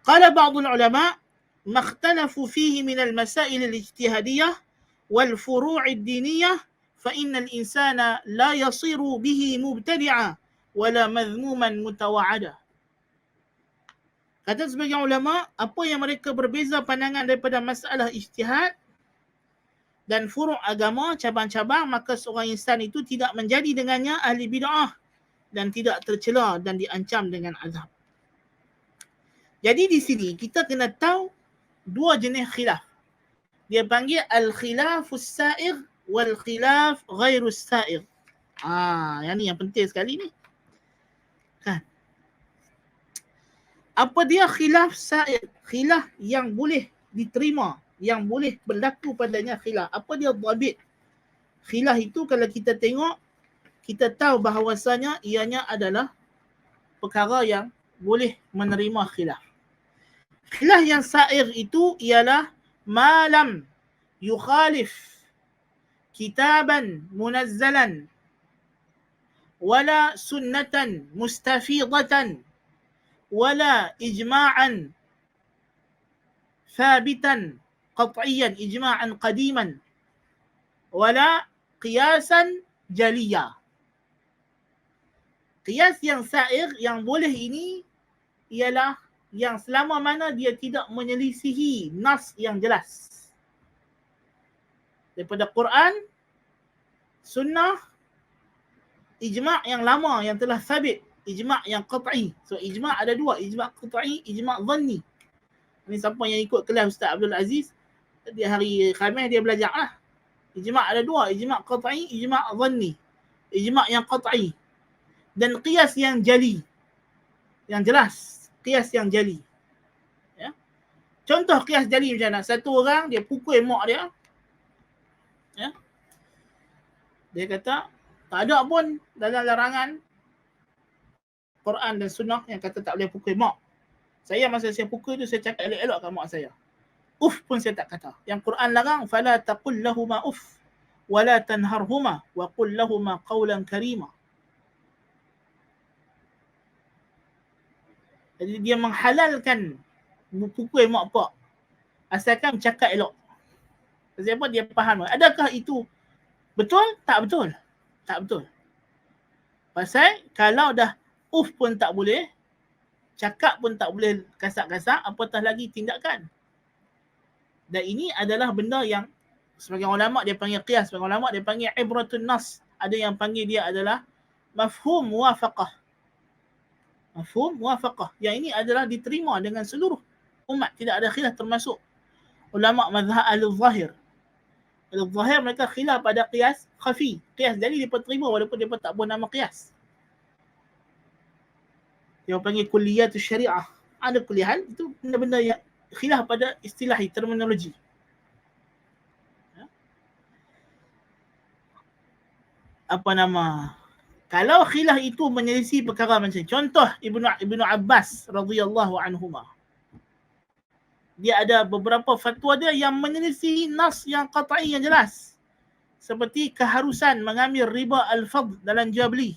qala ba'd al-ulama ma ikhtalafu fihi min al-masail al-ijtihadiyah wal furu' ad-diniyah fa inna al-insana la yasiru bihi mubtadi'a wala madhmuman mutawa'ada. Kata sebagian ulama, apa yang mereka berbeza pandangan daripada masalah ijtihad dan furu' agama, cabang-cabang, maka seorang insan itu tidak menjadi dengannya ahli bid'ah dan tidak tercela dan diancam dengan azab. Jadi di sini kita kena tahu 2 jenis khilaf. Dia panggil al-khilafus sa'ir wal khilaf ghairus sa'ir. Yang ni yang penting sekali ni. Kan? Apa dia khilaf sa'ir? Khilaf yang boleh diterima, yang boleh berlaku padanya khilaf. Apa dia dhabit? Khilaf itu kalau kita tengok, kita tahu bahawasanya ianya adalah perkara yang boleh menerima khilaf. Khilaf yang sair itu ialah malam yukhalif kitaban munazzalan wala sunnatan mustafidatan wala ijma'an thabitan qat'iyan ijma'an qadiman wala qiyasan jaliya. Qiyas yang sair yang boleh ini ialah yang selama mana dia tidak menyelisihi nas yang jelas daripada Quran, sunnah, ijma' yang lama yang telah sabit, ijma' yang qat'i. So ijma' ada dua, ijma' qat'i, ijma' dhanni. Ini siapa yang ikut kelas Ustaz Abdul Aziz di hari Khamis dia belajar lah. Ijma' ada dua, ijma' qat'i, ijma' dhanni. Ijma' yang qat'i dan qiyas yang jali, yang jelas, qiyas yang jali. Ya. Contoh qiyas jali macam mana? Satu orang dia pukul mak dia. Ya. Dia kata tak ada pun dalam larangan Quran dan sunnah yang kata tak boleh pukul mak. Saya masa saya pukul tu saya cakap elok-elok kat mak saya. Uff pun saya tak kata. Yang Quran larang fala taqul lahuma uff wala tanharhuma wa qul lahuma qawlan karima. Jadi dia menghalalkan pukul mak pak asalkan cakap elok. Sebab dia faham. Adakah itu betul? Tak betul. Tak betul. Pasal kalau dah uff pun tak boleh, cakap pun tak boleh kasar-kasar, apatah lagi tindakan. Dan ini adalah benda yang sebagai ulama dia panggil qiyas, sebagai ulama dia panggil ibratun nas. Ada yang panggil dia adalah mafhum muwafaqah. Mafhum muwafaqah. Yang ini adalah diterima dengan seluruh umat, tidak ada khilaf termasuk ulama mazhab al-zahir. Al-zahir mereka khilaf pada qiyas khafi. Qiyas jadi mereka terima walaupun mereka tak buat nama qiyas. Dia panggil kulliyatus syariah. Ada kuliah itu benda-benda yang khilaf pada istilahi terminologi. Ya. Apa nama? Kalau khilaf itu menyelisih perkara macam contoh Ibnu Abbas radhiyallahu anhuma. Dia ada beberapa fatwa dia yang menyelisih nas yang qat'i yang jelas. Seperti keharusan mengambil riba al-fadl dalam jual beli.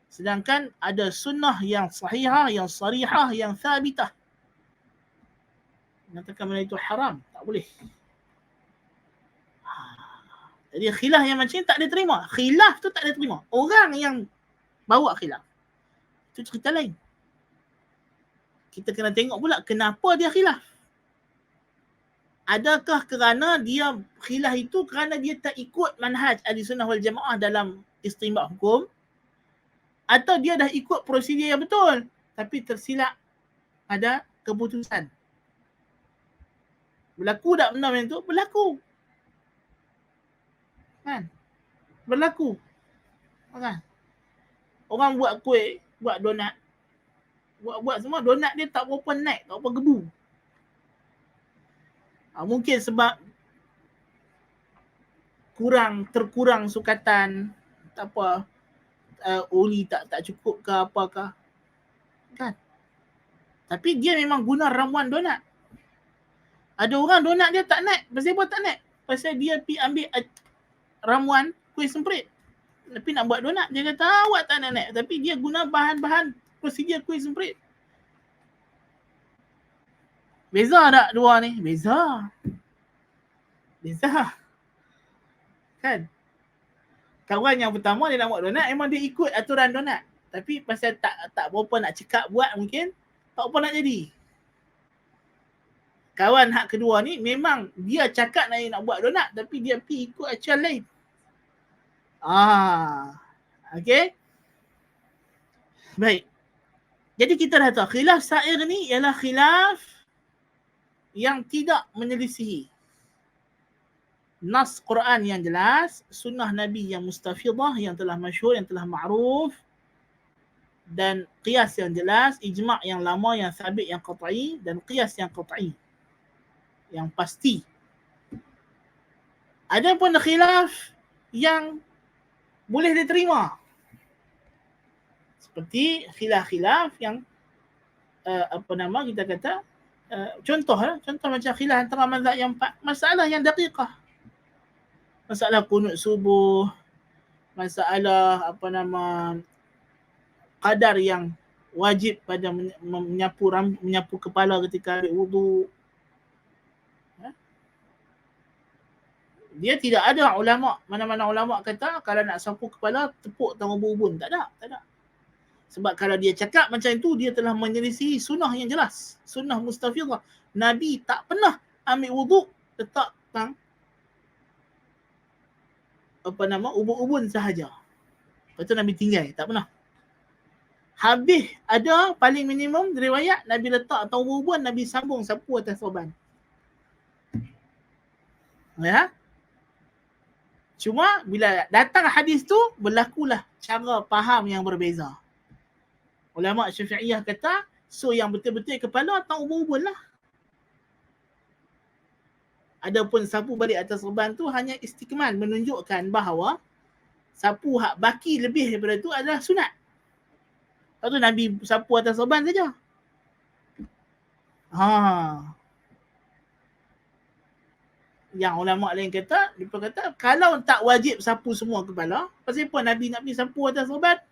Sedangkan ada sunnah yang sahihah, yang sarihah, yang thabitah. Mengatakan benda itu haram, tak boleh. Jadi khilaf yang macam ni tak diterima. Khilaf tu tak diterima. Orang yang bawa khilaf. Itu cerita lain. Kita kena tengok pula kenapa dia khilaf. Adakah kerana dia khilaf itu kerana dia tak ikut manhaj ahli sunnah wal jamaah dalam istinbat hukum, atau dia dah ikut prosedur yang betul tapi tersilap ada keputusan. Berlaku tak benda macam tu? Berlaku. Kan? Berlaku. Kan? Orang buat kuih, buat donat. Buat semua donat dia tak berapa naik, tak berapa gebu. Mungkin sebab terkurang sukatan, tak apa, oli tak cukup ke apakah. Kan? Tapi dia memang guna ramuan donat. Ada orang donat dia tak naik. Pasal apa tak naik? Pasal dia pergi ambil ramuan kuih semprit. Tapi nak buat donat, dia kata awak tak nak naik. Tapi dia guna bahan-bahan prosedur kuih semprit. Beza tak dua ni? Beza. Kan? Kawan yang pertama dia nak buat donat, memang dia ikut aturan donat. Tapi pasal tak berapa nak cekap buat mungkin, tak apa nak jadi. Kawan hak kedua ni memang dia cakap nak buat donat tapi dia pergi ikut acuan lain. Okay. Baik. Jadi kita dah tahu khilaf sair ni ialah khilaf yang tidak menyelisihi nas Quran yang jelas, sunnah Nabi yang mustafidah, yang telah masyhur, yang telah ma'ruf, dan qiyas yang jelas, ijma' yang lama, yang sabit, yang qat'i, dan qiyas yang qat'i, yang pasti. Ada pun khilaf yang boleh diterima. Seperti khilaf-khilaf yang kita kata contoh macam khilaf antara mazhab yang empat, masalah yang daqiqah, masalah kunut subuh, masalah qadar yang wajib pada menyapu kepala ketika ambil wudu. Dia tidak ada ulama, mana-mana ulama kata kalau nak sapu kepala tepuk tangan ubun. Tak ada. Sebab kalau dia cakap macam itu, dia telah menyelisihi sunnah yang jelas, sunnah mustafidah. Nabi tak pernah ambil wudu letak tang ubun-ubun sahaja. Lepas tu Nabi tinggal, tak pernah. Habis ada paling minimum riwayat Nabi letak atau ubun, Nabi sambung sapu atas sorban. Ya. Cuma bila datang hadis tu, berlakulah cara faham yang berbeza. Ulama Syafi'iyah kata, so yang betul-betul kepala atau ubun-ubun lah. Adapun sapu balik atas sorban tu hanya istikmal, menunjukkan bahawa sapu hak baki lebih daripada tu adalah sunat. Lepas tu Nabi sapu atas sorban saja. Yang ulama lain kata, mereka kata kalau tak wajib sapu semua kepala, pasal apa Nabi nak pergi sapu atas sorban?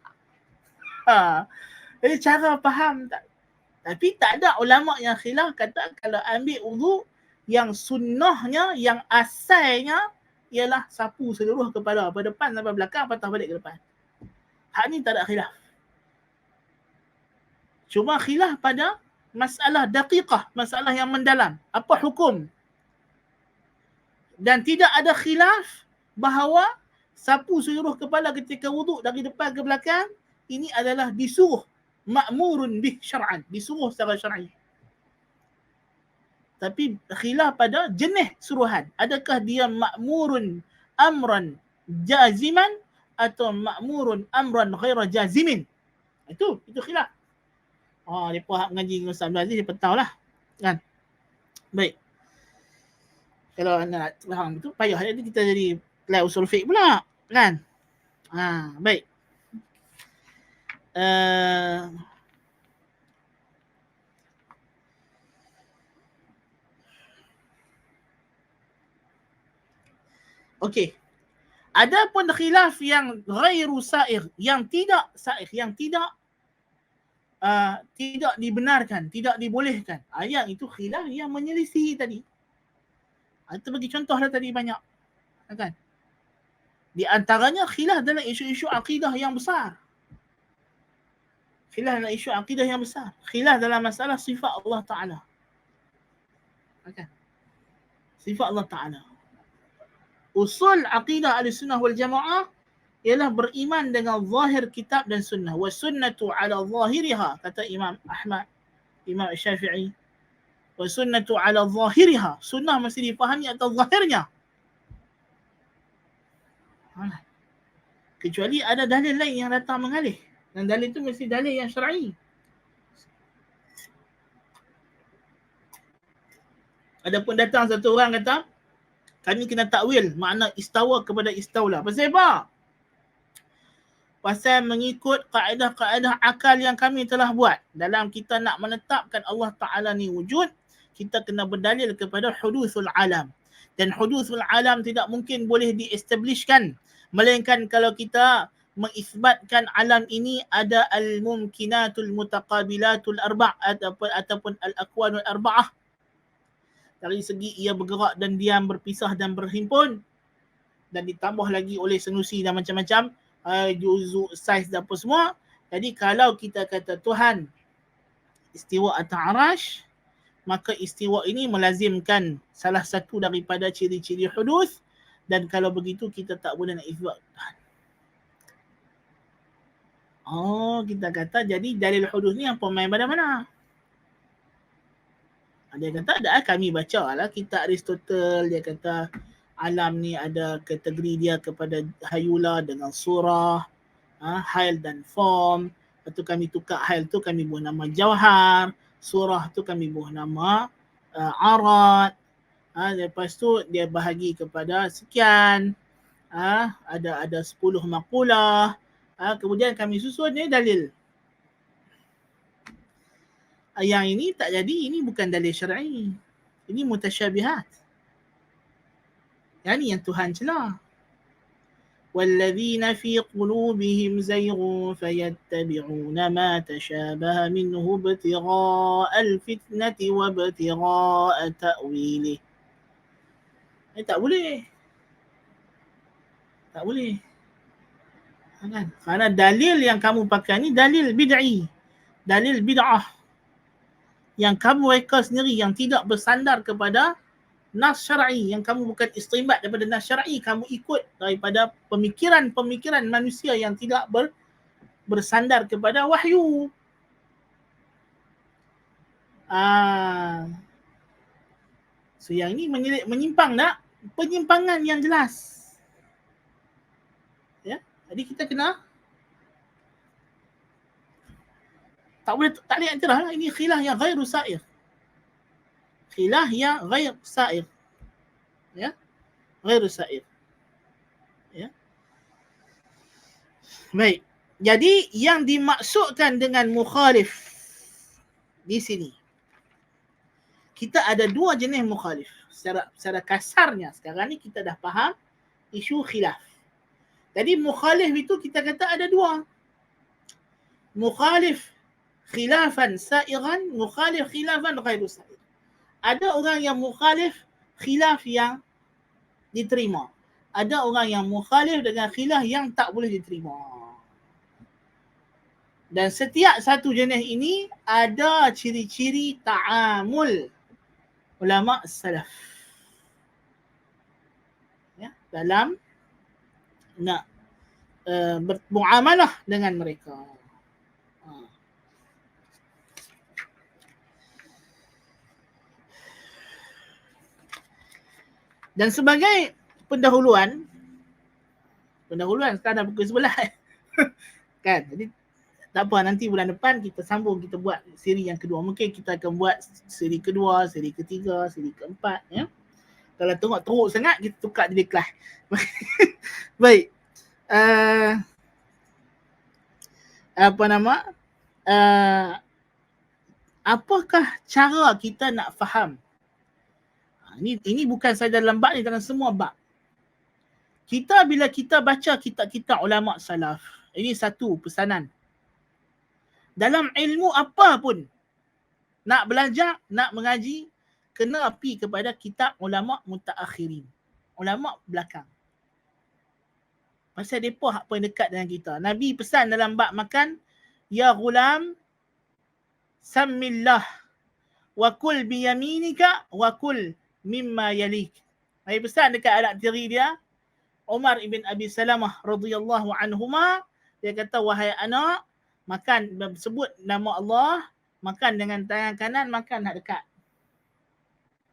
Jadi cara faham tak. Tapi tak ada ulama yang khilaf kata kalau ambil wudu yang sunnahnya, yang asalnya ialah sapu seluruh kepala, pada depan sampai belakang, patah balik ke depan. Hak ni tak ada khilaf. Cuma khilaf pada masalah daqiqah, masalah yang mendalam. Apa hukum? Dan tidak ada khilaf bahawa sapu seluruh kepala ketika wuduk dari depan ke belakang, ini adalah disuruh, ma'murun bih syar'an, disuruh secara syar'i. Tapi khilaf pada jenis suruhan. Adakah dia ma'murun amran jaziman atau ma'murun amran ghaira jazimin? Itu khilaf. Mereka mengaji dengan Ustaz Abdul Aziz, dia tahu lah. Kan? Baik. Kalau anda nak faham itu, payah nanti kita jadi kelas usul fiqh pula. Kan? Baik. Okey. Adapun khilaf yang ghairu sa'ir, yang tidak sa'ir, yang tidak dibenarkan, tidak dibolehkan. Yang itu khilaf yang menyelisihi tadi. Itu bagi contoh lah tadi banyak. Kan? Di antaranya khilaf dalam isu-isu akidah yang besar. Khilaf dalam isu akidah yang besar. Khilaf dalam masalah sifat Allah Ta'ala. Kan? Sifat Allah Ta'ala. Usul akidah Ahlussunnah wal Jamaah ialah beriman dengan zahir kitab dan sunnah. Wa sunnatu ala zahiriha, kata Imam Ahmad, Imam Syafi'i. Wa sunnatu ala zahiriha, sunnah mesti dipahami atas zahirnya. Kecuali ada dalil lain yang datang mengalih. Dan dalil itu mesti dalil yang syar'i. Adapun datang satu orang kata, kami kena takwil makna istawa kepada istawla. Pasal apa? Pasal mengikut kaedah-kaedah akal yang kami telah buat. Dalam kita nak menetapkan Allah Ta'ala ni wujud, kita kena berdalil kepada hudusul alam. Dan hudusul alam tidak mungkin boleh di-establishkan, melainkan kalau kita mengisbatkan alam ini ada al-mumkinatul mutaqabilatul arba' ataupun al-aqwanul arba'ah. Dari segi ia bergerak dan diam, berpisah dan berhimpun, dan ditambah lagi oleh senusi dan macam-macam, juzuk, saiz dan apa semua. Jadi kalau kita kata Tuhan istiwa atas arash, maka istiwa ini melazimkan salah satu daripada ciri-ciri hudus, dan kalau begitu kita tak boleh nak isbat Tuhan. Kita kata jadi dalil hudus ni apa main pada mana? Dia kata ada, kami baca lah kitab Aristotle, dia kata alam ni ada kategori dia kepada hayula dengan surah, hal dan form. Lepas tu kami tukar hal tu, kami buat nama jawhar, surah tu kami buat nama arad. Lepas tu dia bahagi kepada sekian, ada 10 makulah. Kemudian kami susun ni dalil. Yang ini tak jadi, ini bukan dalil syar'i. Ini mutasyabihat. Yang ni yang Tuhan celah. وَالَّذِينَ فِي قُلُوبِهِمْ زَيْغٌ فَيَتَّبِعُونَ مَا تَشَابَهَ مِنْهُ ابْتِغَاءَ الْفِتْنَةِ وَابْتِغَاءَ تَأْوِيلِهِ. Tak boleh. Tak boleh. Kan? Kerana dalil yang kamu pakai ni dalil bid'i. Dalil bid'ah. Yang kamu reka sendiri, yang tidak bersandar kepada nas syar'i, yang kamu bukan istinbat daripada nas syar'i, kamu ikut daripada pemikiran-pemikiran manusia yang tidak bersandar kepada wahyu. So yang ini menyimpang tak? Penyimpangan yang jelas. Ya, jadi kita kena tak boleh iktiraf lah. Ini khilaf yang ghairu sa'ir. Khilaf yang ghair sa'ir. Ya, ghairu sa'ir. Ya. Baik. Jadi yang dimaksudkan dengan mukhalif di sini, kita ada dua jenis mukhalif. Secara kasarnya sekarang ni kita dah faham isu khilaf. Jadi mukhalif itu kita kata ada dua. Mukhalif khilafan sa'iran, mukhalif khilafan ghairu sa'ir. Ada orang yang mukhalif khilaf yang diterima. Ada orang yang mukhalif dengan khilaf yang tak boleh diterima. Dan setiap satu jenis ini ada ciri-ciri ta'amul ulama salaf. Ya, dalam nak bermuamalah dengan mereka. Dan sebagai pendahuluan sekarang dah pukul 11 kan, jadi tak apa, nanti bulan depan kita sambung, kita buat siri yang kedua. Mungkin kita akan buat siri kedua, siri ketiga, siri keempat, ya. Kalau tengok teruk sangat, kita tukar jadi kelas. Baik. Apakah cara kita nak faham? Ini bukan saja dalam bab ni, dalam semua bab. Bila kita baca kitab-kitab ulama salaf, ini satu pesanan. Dalam ilmu apa pun, nak belajar, nak mengaji, kena pergi kepada kitab ulama mutaakhirin. Ulama belakang. Pasal mereka hak paling dekat dengan kita. Nabi pesan dalam bab makan, ya ghulam, sammillah, wa kul biyaminika, wa kul mimma yalik. Nabi pesan dekat anak tiri dia, Umar ibn Abi Salamah radhiyallahu anhuma, dia kata, wahai anak, makan, sebut nama Allah, makan dengan tangan kanan, makan hak dekat.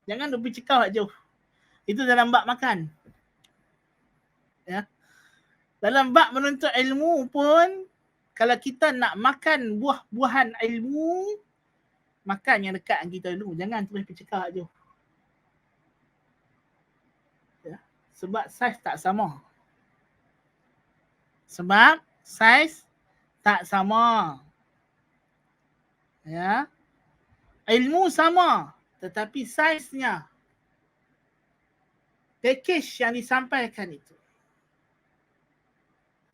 Jangan pergi cekau hak jauh. Itu dalam bab makan. Ya. Dalam bab menuntut ilmu pun, kalau kita nak makan buah-buahan ilmu, makan yang dekat dengan kita dulu. Jangan terus pergi cekau hak jauh. Ya. Sebab saiz tak sama. Tak sama. Ya. Ilmu sama, tetapi saiznya, package yang disampaikan itu.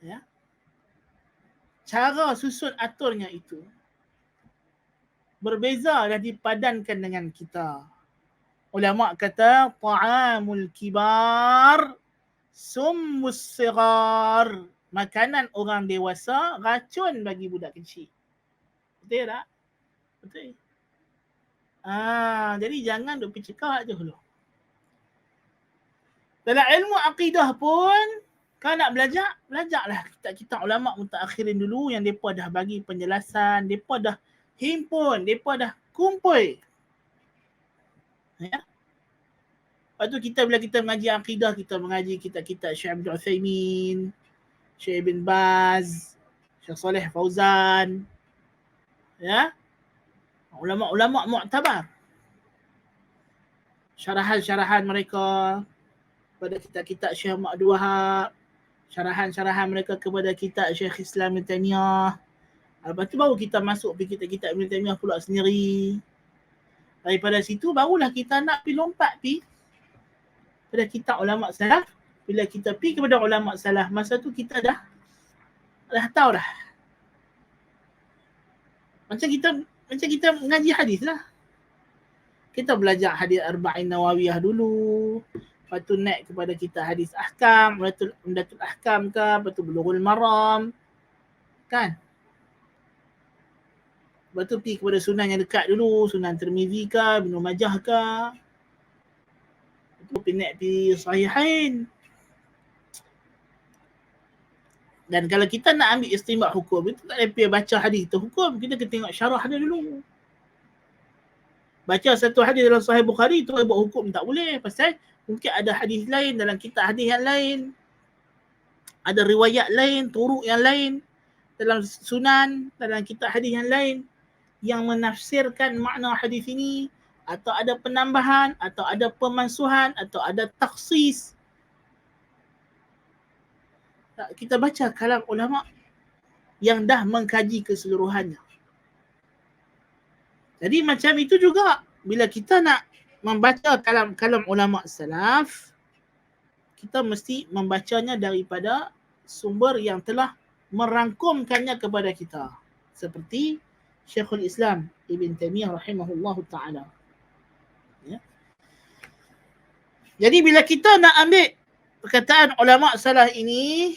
Ya. Cara susun aturnya itu berbeza dan dipadankan dengan kita. Ulama kata ta'amul kibar summus sigar. Makanan orang dewasa racun bagi budak kecil. Betul tak? Betul. Jadi jangan duk pergi cekak je dulu. Dalam ilmu akidah pun, kalau nak belajarlah kitab-kitab ulama mutaakhirin dulu yang depa dah bagi penjelasan, depa dah himpun, depa dah kumpul. Ya. Lepas tu bila kita mengaji akidah, kita mengaji kitab-kitab Syekh Abdul Uthaymin, Syekh Ibn Baz, Syekh Saleh Fauzan, ya, ulama-ulama mu'tabar. Syarahan-syarahan mereka pada kitab-kitab Syekh Abdul Wahab, syarahan-syarahan mereka kepada kitab Syekh Islam Ibn Taimiyah, Lepas tu baru kita masuk pergi kitab-kitab Ibn Taymiyah pula sendiri. Daripada situ barulah kita nak pergi lompat pergi pada kitab ulama salaf. Bila kita pergi kepada ulama salaf, masa tu kita dah tahu dah. Macam kita mengaji hadis lah. Kita belajar hadis Arba'in Nawawiyah dulu. Lepas tu naik kepada kita hadis ahkam, Umdatul Ahkam ke, lepas tu Bulughul Maram. Kan? Lepas tu pergi kepada sunan yang dekat dulu, Sunan Tirmizi ke, Ibnu Majah ke. Lepas tu naik pergi Sahihain. Dan kalau kita nak ambil istinbat hukum, itu tak boleh pergi baca hadis tu hukum. Kita kena tengok syarah dia dulu. Baca satu hadis dalam Sahih Bukhari, tu buat hukum tak boleh. Pasal mungkin ada hadis lain dalam kitab hadis yang lain. Ada riwayat lain, turuk yang lain. Dalam sunan, dalam kitab hadis yang lain. Yang menafsirkan makna hadis ini. Atau ada penambahan, atau ada pemansuhan, atau ada taksis. Kita baca kalam ulama yang dah mengkaji keseluruhannya. Jadi macam itu juga bila kita nak membaca kalam ulama salaf, kita mesti membacanya daripada sumber yang telah merangkumkannya kepada kita. Seperti Syekhul Islam Ibn Taymiyah rahimahullahu ta'ala. Ya. Jadi bila kita nak ambil perkataan ulama salaf ini,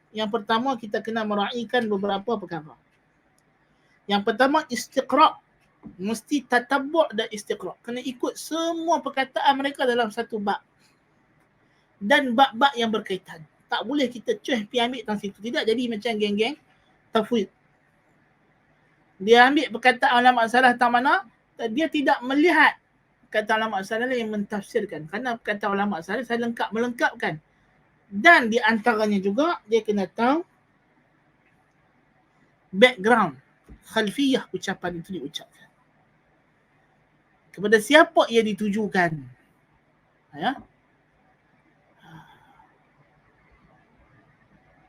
yang pertama kita kena meraihkan beberapa perkara. Yang pertama istiqra'. Mesti tatabbu' dan istiqra'. Kena ikut semua perkataan mereka dalam satu bab. Dan bab-bab yang berkaitan. Tak boleh kita pergi ambil dalam situ. Tidak jadi macam geng-geng tafwid. Dia ambil perkataan ulama salaf tang mana, dia tidak melihat kata ulama salaf yang mentafsirkan. Kerana perkataan ulama salaf saya melengkapkan. Dan di antaranya juga dia kena tahu background, khalfiyah ucapan itu diucapkan. Kepada siapa ia ditujukan. Ya.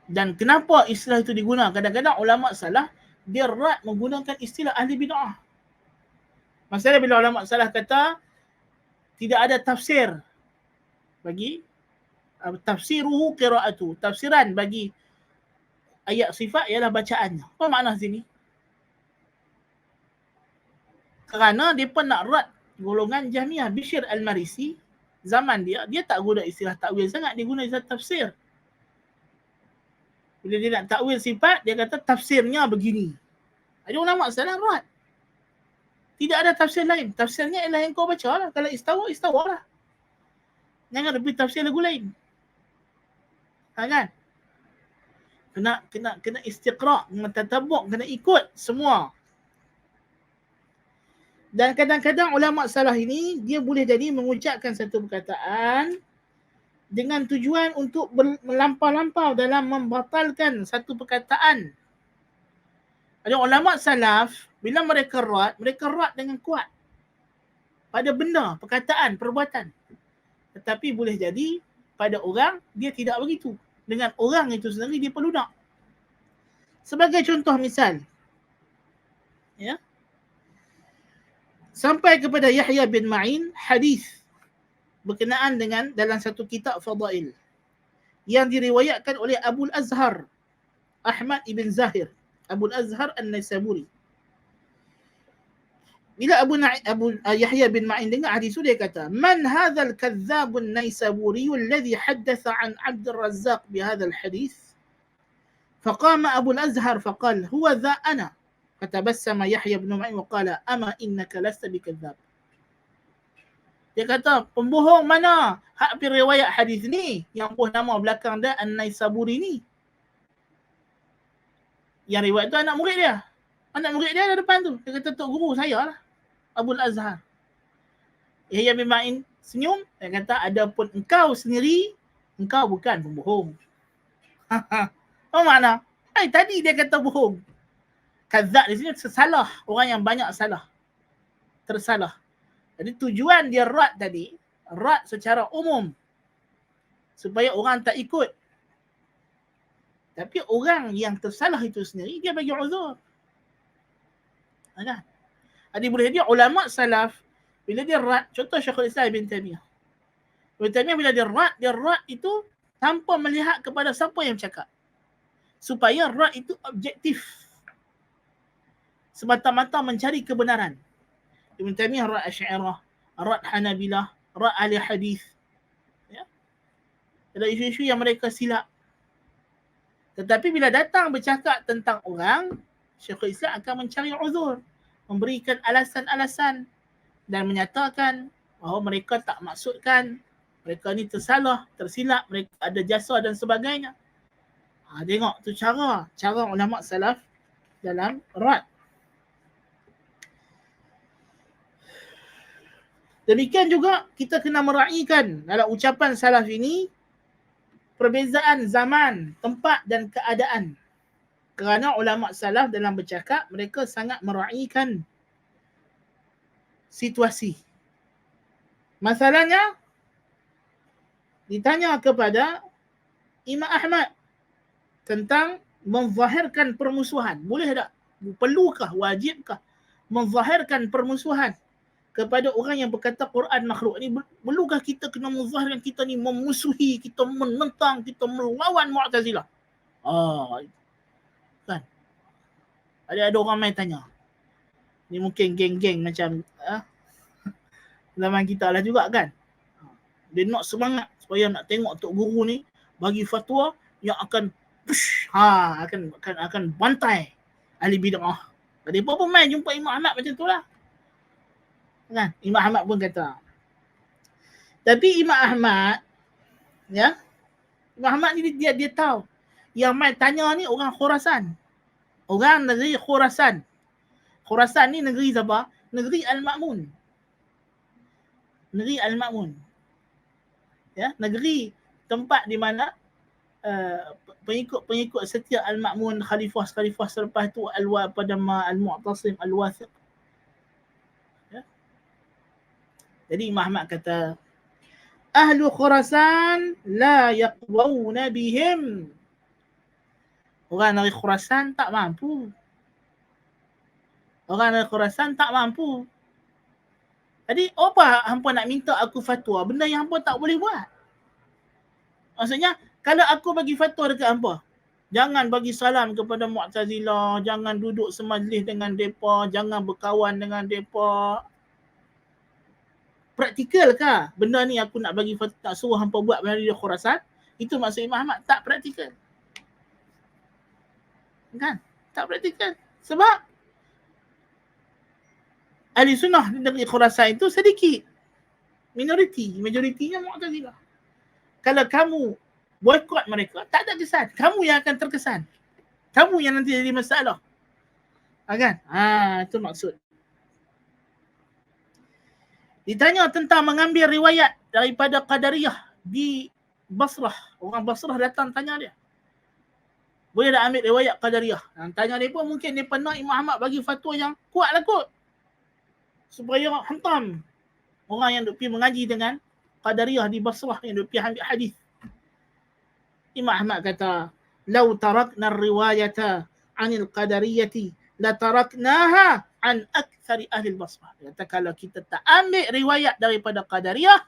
Dan kenapa istilah itu digunakan? Kadang-kadang ulama salah dia erat menggunakan istilah ahli bid'ah. Masalah bila ulama salah kata tidak ada tafsir bagi tafsiruhu qira'atu. Tafsiran bagi ayat sifat ialah bacaannya. Apa makna sini? Kerana dia pun nak rat golongan Jahmiyah. Bishr al-Marisi, zaman dia tak guna istilah takwil sangat, dia guna istilah tafsir. Bila dia nak takwil sifat, dia kata tafsirnya begini. Ada ulama salah rat. Tidak ada tafsir lain. Tafsirnya ialah yang kau baca lah. Kalau istawa lah. Jangan lebih tafsir lagu lain. Kan? Kena istiqra', kena tatabuk, kena ikut semua. Dan kadang-kadang ulama salah ini dia boleh jadi mengucapkan satu perkataan dengan tujuan untuk melampau-lampau dalam membatalkan satu perkataan. Ada ulama salaf bila mereka rat dengan kuat pada benda, perkataan, perbuatan. Tetapi boleh jadi pada orang dia tidak begitu. Dengan orang itu sendiri dia perlu nak. Sebagai contoh misal, ya, sampai kepada Yahya bin Ma'in hadis berkenaan dengan dalam satu kitab Fadail yang diriwayatkan oleh Abu Azhar Ahmad ibn Zahir, Abu Azhar An-Naisaburi. Bila Abu Yahya bin Ma'in dengar hadis itu, dia kata, "Man hadzal kadzdzabun Naisaburi alladhi haddatha an Abd al-Razzaq bihadzal hadis?" فقام أبو الأزهر فقال هو ذا أنا فتبسم يحيى بن معين وقال أما إنك لست بكذاب. Dia kata, pembohong mana hak riwayat hadis ni yang buah nama belakang dia An-Naisaburi ni. Yang riwayat tu anak murid dia. Anak murid dia ada depan tu. Dia kata, tok guru saya lah, Abu Azhar. Yahya bin Ma'in senyum. Dia kata, adapun engkau sendiri, engkau bukan pembohong. Apa makna? Tadi dia kata bohong. Kadzab di sini salah. Orang yang banyak salah. Tersalah. Jadi tujuan dia rat tadi, rat secara umum. Supaya orang tak ikut. Tapi orang yang tersalah itu sendiri, dia bagi uzur. Kan? Jadi boleh jadi ulama salaf bila dia rad, contoh Syekhul Islam Ibn Taimiyah. Ibn Taimiyah bila dia rad itu tanpa melihat kepada siapa yang bercakap. Supaya rad itu objektif. Semata-mata mencari kebenaran. Ibn Taimiyah rad Asy'ariyah, rad Hanabilah, rad ahli hadis. Ya. Ada isu-isu yang mereka silap. Tetapi bila datang bercakap tentang orang, Syekhul Islam akan mencari uzur, memberikan alasan-alasan dan menyatakan bahawa mereka tak maksudkan, mereka ni tersalah, tersilap, mereka ada jasa dan sebagainya. Tengok tu cara ulama salaf dalam rad. Demikian juga kita kena meraihkan dalam ucapan salaf ini perbezaan zaman, tempat dan keadaan. Kerana ulama salaf dalam bercakap, mereka sangat meraihkan situasi. Masalahnya, ditanya kepada Imam Ahmad tentang menzahirkan permusuhan. Boleh tak? Perlukah, wajibkah menzahirkan permusuhan kepada orang yang berkata Quran makhluk ni? Perlukah kita kena menzahirkan kita ni memusuhi, kita menentang, kita melawan Mu'tazilah? Kan? Ada orang main tanya. Ni mungkin geng-geng macam zaman kita lah juga kan. Dia nak semangat supaya nak tengok Tok Guru ni bagi fatwa yang akan akan bantai ahli bid'ah. Jadi apa pun main jumpa Imam Ahmad macam tu lah. Kan? Imam Ahmad pun kata. Tapi Imam Ahmad, ya, Imam Ahmad ni dia tahu yang main tanya ni orang Khurasan. Orang negeri Khurasan. Khurasan ni negeri siapa? Negeri Al-Ma'mun. Negeri Al-Ma'mun. Ya, negeri tempat di mana pengikut setia Al-Ma'mun, khalifah selepas tu Al-Wadama, Al-Mu'tasim, Al-Wathiq. Ya. Jadi Imam Ahmad kata, Ahlu Khurasan la yaqwawna bihim. Orang dari Khurasan tak mampu. Orang dari Khurasan tak mampu. Jadi apa hampa nak minta aku fatwa benda yang hampa tak boleh buat? Maksudnya, kalau aku bagi fatwa dekat hampa, jangan bagi salam kepada Mu'tazilah, jangan duduk semajlis dengan depa, jangan berkawan dengan depa. Praktikal kah benda ni aku nak bagi fatwa, tak suruh hampa buat benda di Khurasan? Itu maksud Imam Ahmad, tak praktikal. Kan? Tak praktikal. Sebab ahli sunnah di negeri Khurasan itu sedikit. Majoritinya Mu'tazilah. Kalau kamu boykot mereka, tak ada kesan. Kamu yang akan terkesan. Kamu yang nanti jadi masalah. Kan? Itu maksud. Ditanya tentang mengambil riwayat daripada Qadariyah di Basrah. Orang Basrah datang tanya dia. Boleh tak ambil riwayat Qadariyah? Tanya dia pun mungkin dia pernah Imam Ahmad bagi fatwa yang kuat lah kot. Supaya hentam orang yang duk pergi mengaji dengan Qadariyah di Basrah yang duk pergi ambil hadis. Imam Ahmad kata, "Lau tarakna riwayata 'anil qadariyati la taraknaha 'an aktsari ahli Basrah." Kata kalau kita tak ambil riwayat daripada Qadariyah,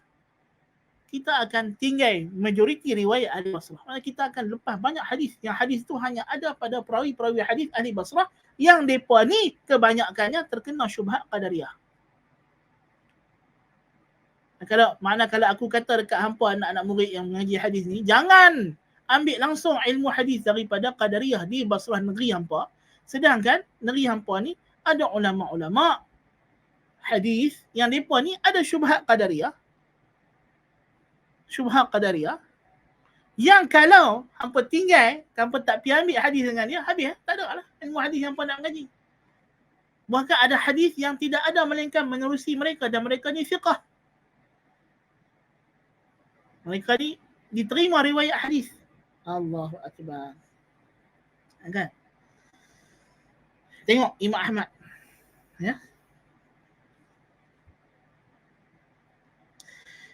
kita akan tinggal majoriti riwayat ahli Basrah. Maksudnya kita akan lepas banyak hadis. Yang hadis tu hanya ada pada perawi-perawi hadis ahli Basrah yang depa ni kebanyakannya terkena syubhat Qadariyah. Kalau aku kata dekat hampa anak-anak murid yang mengaji hadis ni, jangan ambil langsung ilmu hadis daripada Qadariyah di Basrah negeri hampa. Sedangkan negeri hampa ni ada ulama-ulama hadis yang depa ni ada syubhat Qadariyah. Syubhat Qadariyah yang kalau hampa tinggal, hampa tak pergi ambil hadis dengan dia, habis tak ada lah ilmu hadis yang hampa nak mengaji. Bahkan ada hadis yang tidak ada melainkan menerusi mereka dan mereka ni fiqh. Mereka ni diterima riwayat hadis. Allahu Akbar. Kan? Tengok Imam Ahmad. Ya.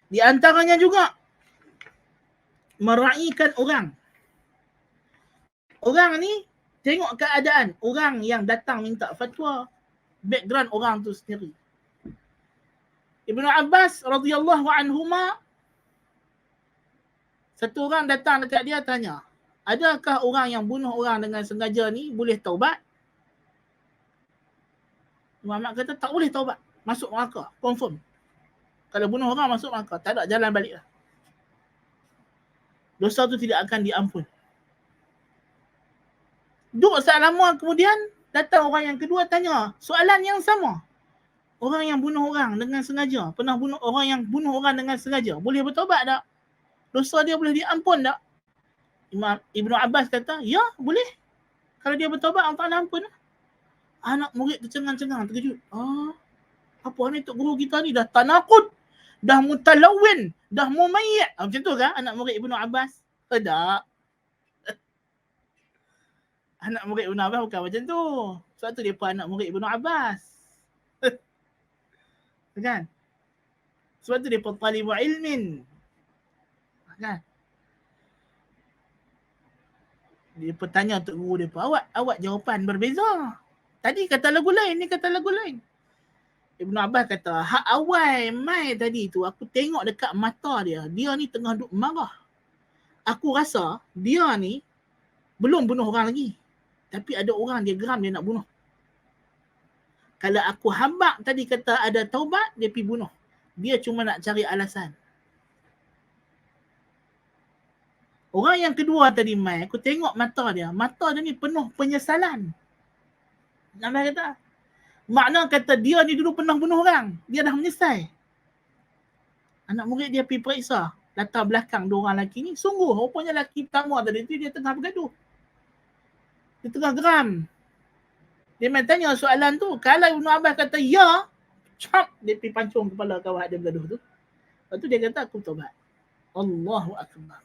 Di antaranya juga meraihkan orang. Orang ni tengok keadaan. Orang yang datang minta fatwa. background orang tu sendiri. Ibnu Abbas radhiyallahu anhuma, satu orang datang dekat dia tanya, adakah orang yang bunuh orang dengan sengaja ni boleh taubat? Muhammad kata tak boleh taubat, masuk neraka, confirm. Kalau bunuh orang masuk neraka, tak ada jalan balik lah. Dosa tu tidak akan diampun. Duk saat lama kemudian, datang orang yang kedua tanya soalan yang sama. Orang yang bunuh orang dengan sengaja, pernah bunuh orang yang bunuh orang dengan sengaja, boleh bertaubat tak? Dosa dia boleh diampun tak? Ibnu Abbas kata, ya boleh. Kalau dia bertaubat, Allah Ta'ala ampun. Anak murid tercengang-cengang, terkejut. Apa ni tok guru kita ni dah tanaqud, dah mutalawin, dah mumayyi'. Macam tu kan anak murid Ibnu Abbas? Tak. Anak murid Ibnu Abbas bukan macam tu. Sebab tu dia pun anak murid Ibnu Abbas. Kan? Sebab tu dia pun talibu ilmin. Kan? Dia pun tanya untuk guru dia pun, awak jawapan berbeza. Tadi kata lagu lain, ni kata lagu lain. Ibnu Abbas kata, hak awal mai tadi tu aku tengok dekat mata dia, dia ni tengah duk marah. Aku rasa dia ni belum bunuh orang lagi. Tapi ada orang dia geram dia nak bunuh. Kalau aku habaq tadi kata ada taubat, dia pergi bunuh. Dia cuma nak cari alasan. Orang yang kedua tadi mai, aku tengok mata dia ni penuh penyesalan. Nampak kata? Makna kata dia ni dulu pernah bunuh orang. Dia dah menyesal. Anak murid dia pergi periksa latar belakang dua orang lelaki ni. Sungguh, rupanya lelaki pertama tadi tu dia tengah bergaduh. Dia tengah geram. Dia main tanya soalan tu. Kalau Ibnu Abbas kata ya, cap, dia pergi pancung kepala kawan dia bergaduh tu. Lepas tu dia kata aku taubat. Allahu Akbar.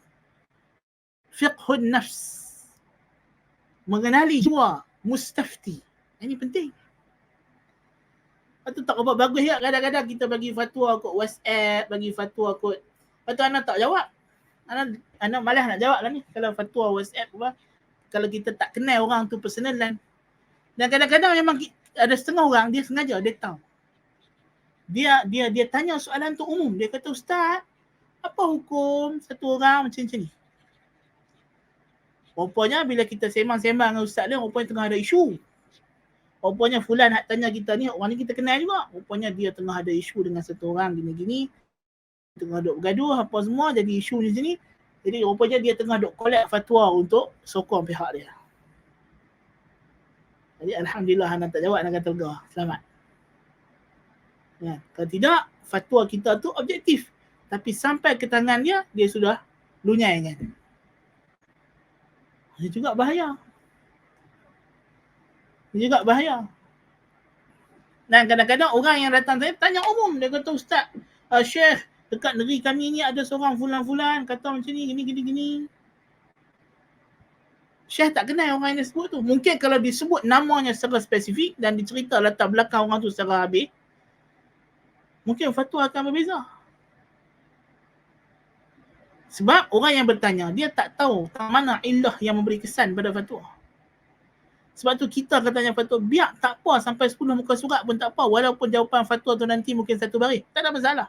Fiqhun nafs. Mengenali jiwa mustafti. Ini penting. Lepas tu tak apa bagus ya. Kadang-kadang kita bagi fatwa kot WhatsApp, bagi fatwa kot. Lepas tu anak tak jawab. Anak malas nak jawab lah ni. Kalau fatwa WhatsApp apa. Kalau kita tak kenal orang tu personalan. Dan kadang-kadang memang ada setengah orang dia sengaja, dia tahu. Dia tanya soalan tu umum. Dia kata, Ustaz, apa hukum satu orang macam ni? Rupanya bila kita sembang-sembang dengan Ustaz dia, rupanya tengah ada isu. Rupanya fulan nak tanya kita ni, orang ni kita kenal juga. Rupanya dia tengah ada isu dengan satu orang gini-gini. Tengah duk bergaduh apa semua, jadi isu ni sini. Jadi rupanya dia tengah duk collect fatwa untuk sokong pihak dia. Jadi Alhamdulillah anak tak jawab, anak kata lega. Selamat. Ya, kalau tidak, fatwa kita tu objektif. Tapi sampai ke tangan dia, dia sudah lunyai kan. Ini juga bahaya. Ini juga bahaya. Dan kadang-kadang orang yang datang saya tanya umum. Dia kata, Ustaz, Syekh, dekat negeri kami ni ada seorang fulan-fulan kata macam ni, gini. Syekh tak kenal orang yang disebut tu. Mungkin kalau disebut namanya secara spesifik dan dicerita latar belakang orang tu secara habis, mungkin fatwa akan berbeza. Sebab orang yang bertanya, dia tak tahu tentang mana illah yang memberi kesan pada fatwa. Sebab tu kita katanya fatwa, biar tak apa sampai 10 muka surat pun tak apa. Walaupun jawapan fatwa tu nanti mungkin satu baris. Tak ada masalah.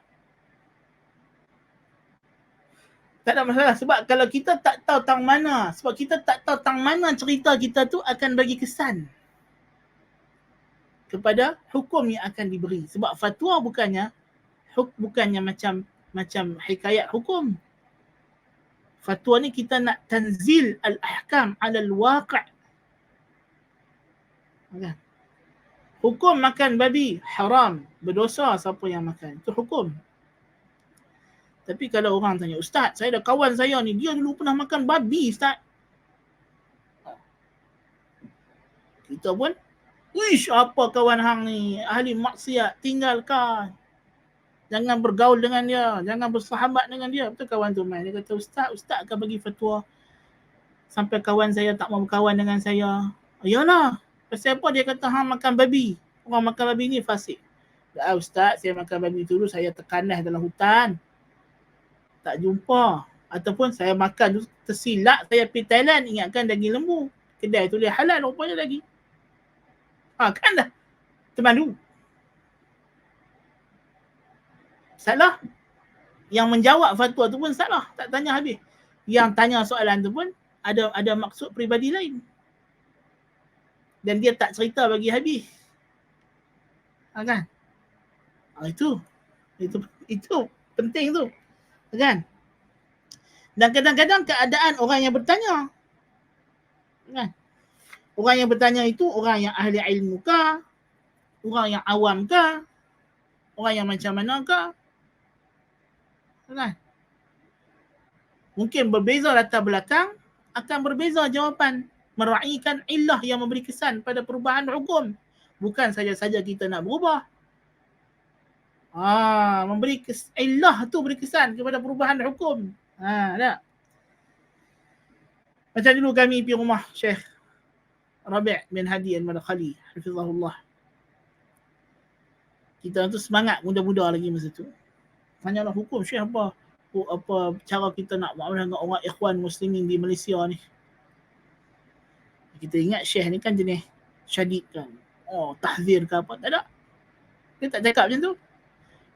Tak ada masalah. Sebab kalau kita tak tahu tentang mana, sebab kita tak tahu tentang mana cerita kita tu akan bagi kesan kepada hukum yang akan diberi. Sebab fatwa bukannya macam hikayat hukum. Fatwa ni kita nak tanzil al-ahkam ala al-waqi'. Okay. Hukum makan babi haram, berdosa siapa yang makan. Itu hukum. Tapi kalau orang tanya, Ustaz, saya ada kawan saya ni, dia dulu pernah makan babi, Ustaz. Kita pun, wish, apa kawan hang ni, ahli maksiat, tinggalkan. Jangan bergaul dengan dia, jangan bersahabat dengan dia. Betul kawan tu main. Dia kata, Ustaz akan bagi fatwa sampai kawan saya tak mau berkawan dengan saya. Yalah, pasal apa dia kata hang makan babi? Orang makan babi ni fasik. Ustaz, saya makan babi dulu, saya terkandas dalam hutan. Tak jumpa. Ataupun saya makan tu tersilap, saya pergi Thailand, ingatkan daging lembu. Kedai tu dia halal rupanya lagi. Kan dah. termalu. Salah. Yang menjawab fatwa tu pun salah, tak tanya habis. Yang tanya soalan tu pun ada maksud peribadi lain. Dan dia tak cerita bagi habis. Kan? Itu penting tu. Kan? Dan kadang-kadang keadaan orang yang bertanya. Kan? Orang yang bertanya itu orang yang ahli ilmu kah? Orang yang awam kah? Orang yang macam mana kah? Kan? Mungkin berbeza latar belakang, akan berbeza jawapan. Meraihkan illah yang memberi kesan pada perubahan hukum. Bukan saja-saja kita nak berubah. Memberi illah tu beri kesan kepada perubahan hukum. Tak? Macam dulu kami pergi rumah Syekh Rabi' bin Hadi Al-Madkhali, hafizahullah. Kita tu semangat, muda-muda lagi masa tu. Tanyalah hukum Syekh apa cara kita nak muamalah dengan orang ikhwan muslimin di Malaysia ni. Kita ingat Syekh ni kan jenis syadid kan. Tahzir ke apa, tak ada. Dia tak cakap macam tu.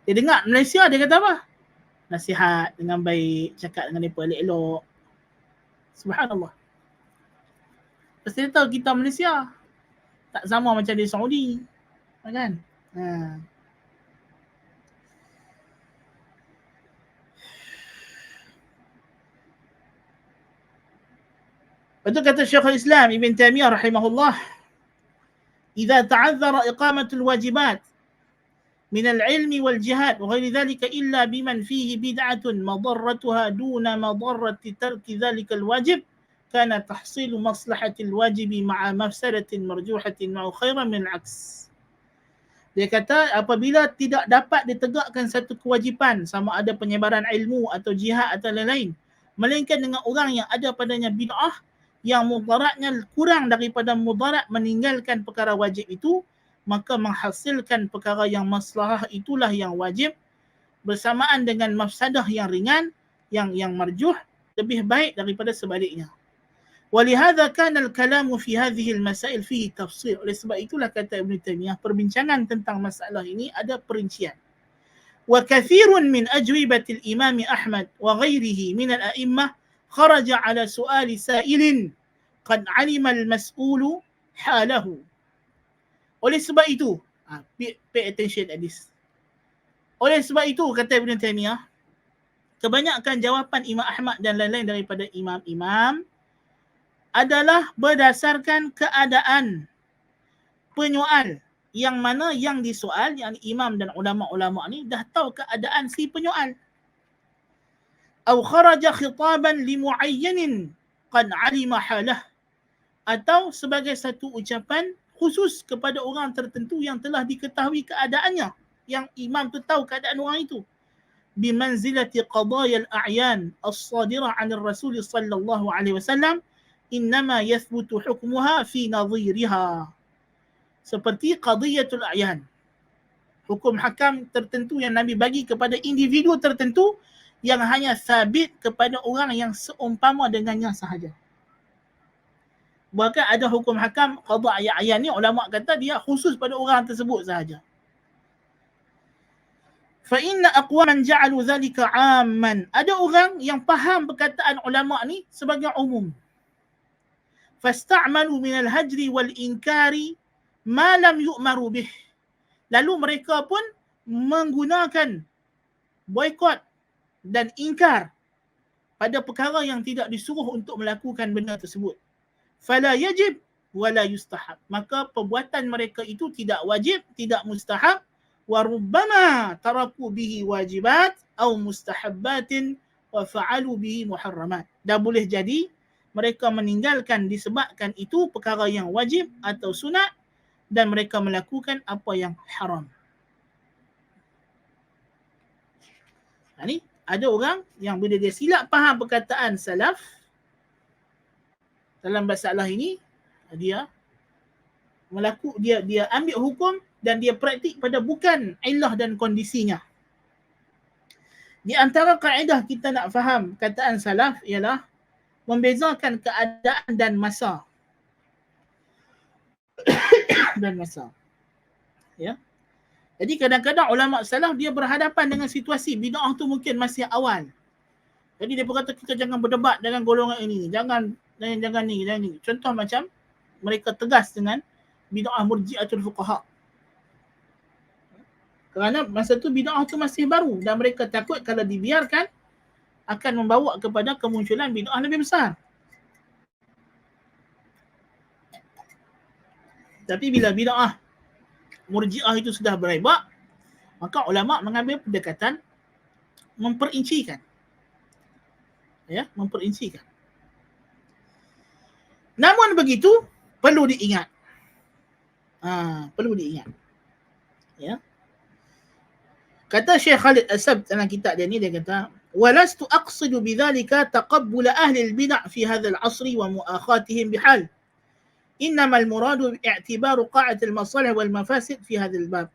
Dia dengar Malaysia, dia kata apa? Nasihat dengan baik, cakap dengan mereka elok-elok. Subhanallah. Pasti dia tahu kita Malaysia tak sama macam di Saudi. Kan? Betul kata Syekhul Islam Ibn Taymiyah rahimahullah, "Idza ta'azzara iqamatul wajibat من العلم والجهاد وغير ذلك إلا بمن فيه بدعة مضرتها دون مضرة ترك ذلك الواجب كان تحصيل مصلحة الواجب مع مفسدة مرجوحة مع خيرا من العكس." Dia kata apabila tidak dapat ditegakkan satu kewajipan, sama ada penyebaran ilmu atau jihad atau lain-lain, melainkan dengan orang yang ada padanya bid'ah yang mudaratnya kurang daripada mudarat meninggalkan perkara wajib itu, maka menghasilkan perkara yang maslahah itulah yang wajib bersamaan dengan mafsadah yang ringan, yang marjuh, lebih baik daripada sebaliknya. Walihadza kana al-kalamu fi hadhihi al-masail fihi tafsil. Oleh sebab itulah kata Ibn Taymiyah, perbincangan tentang masalah ini ada perincian. Wa kathirun min ajwibati al-Imam Ahmad wa ghairihi min al-a'immah kharaja ala su'ali sa'ilin qad 'alima al-mas'ulu halahu. Oleh sebab itu, pay attention at this. Oleh sebab itu, kata Ibn Taymiyah, kebanyakan jawapan Imam Ahmad dan lain-lain daripada imam-imam adalah berdasarkan keadaan penyoal, yang mana yang disoal, yang imam dan ulama-ulama ni dah tahu keadaan si penyoal. Atau kharaja khitaban li muayyanin qad 'alima halah, atau sebagai satu ucapan khusus kepada orang tertentu yang telah diketahui keadaannya, yang imam tu tahu keadaan orang itu. Bimanzilati qadaya al-a'yan as-sadirah 'an ar-rasul sallallahu alaihi wasallam innama yathbutu hukmuha fi nadhiriha. Seperti qadiyatul a'yan, hukum hakam tertentu yang Nabi bagi kepada individu tertentu yang hanya sabit kepada orang yang seumpama dengannya sahaja. Bahkan ada hukum hakam qada a'yan ni, ulama kata dia khusus pada orang tersebut sahaja. Fa inna aqwaman ja'alu dhalika 'amman. Ada orang yang faham perkataan ulama ni sebagai umum. Fasta'malu min al-hajri wal inkari ma lam yu'maru bih. Lalu mereka pun menggunakan boikot dan ingkar pada perkara yang tidak disuruh untuk melakukan benda tersebut. Fala yajib wala yustahab. Maka perbuatan mereka itu tidak wajib, tidak mustahab. Wa rubbama taraku bihi wajibat atau mustahabbatin wa fa'alu bihi muharramat. Dah boleh jadi mereka meninggalkan disebabkan itu perkara yang wajib atau sunat, dan mereka melakukan apa yang haram. Ini ada orang yang bila dia silap faham perkataan salaf dalam masalah ini, dia ambil hukum dan dia praktik pada bukan illah dan kondisinya. Di antara kaedah kita nak faham kataan salaf ialah membezakan keadaan dan masa. Ya. Jadi kadang-kadang ulama salaf dia berhadapan dengan situasi bid'ah tu mungkin masih awal. Jadi dia berkata kita jangan berdebat dengan golongan ini, jangan ni, jangan ni. Contoh macam mereka tegas dengan bid'ah murji'atul fuqaha. Kerana masa tu bid'ah tu masih baru dan mereka takut kalau dibiarkan akan membawa kepada kemunculan bid'ah lebih besar. Tapi bila bid'ah murji'ah itu sudah berebak, maka ulama mengambil pendekatan memperincikan. Ya, memperincikan. Namun begitu perlu diingat. Perlu diingat. Ya. Kata Syekh Khalid As-Sabt dalam kitab dia ni, dia kata walastu aqsidu bidzalika taqabbul ahli al-bid'ah fi hadzal 'asri wa mu'akhatihim bihal. Innamal muradu i'tibaru qa'at al-masalih wal mafasid fi hadzal bab.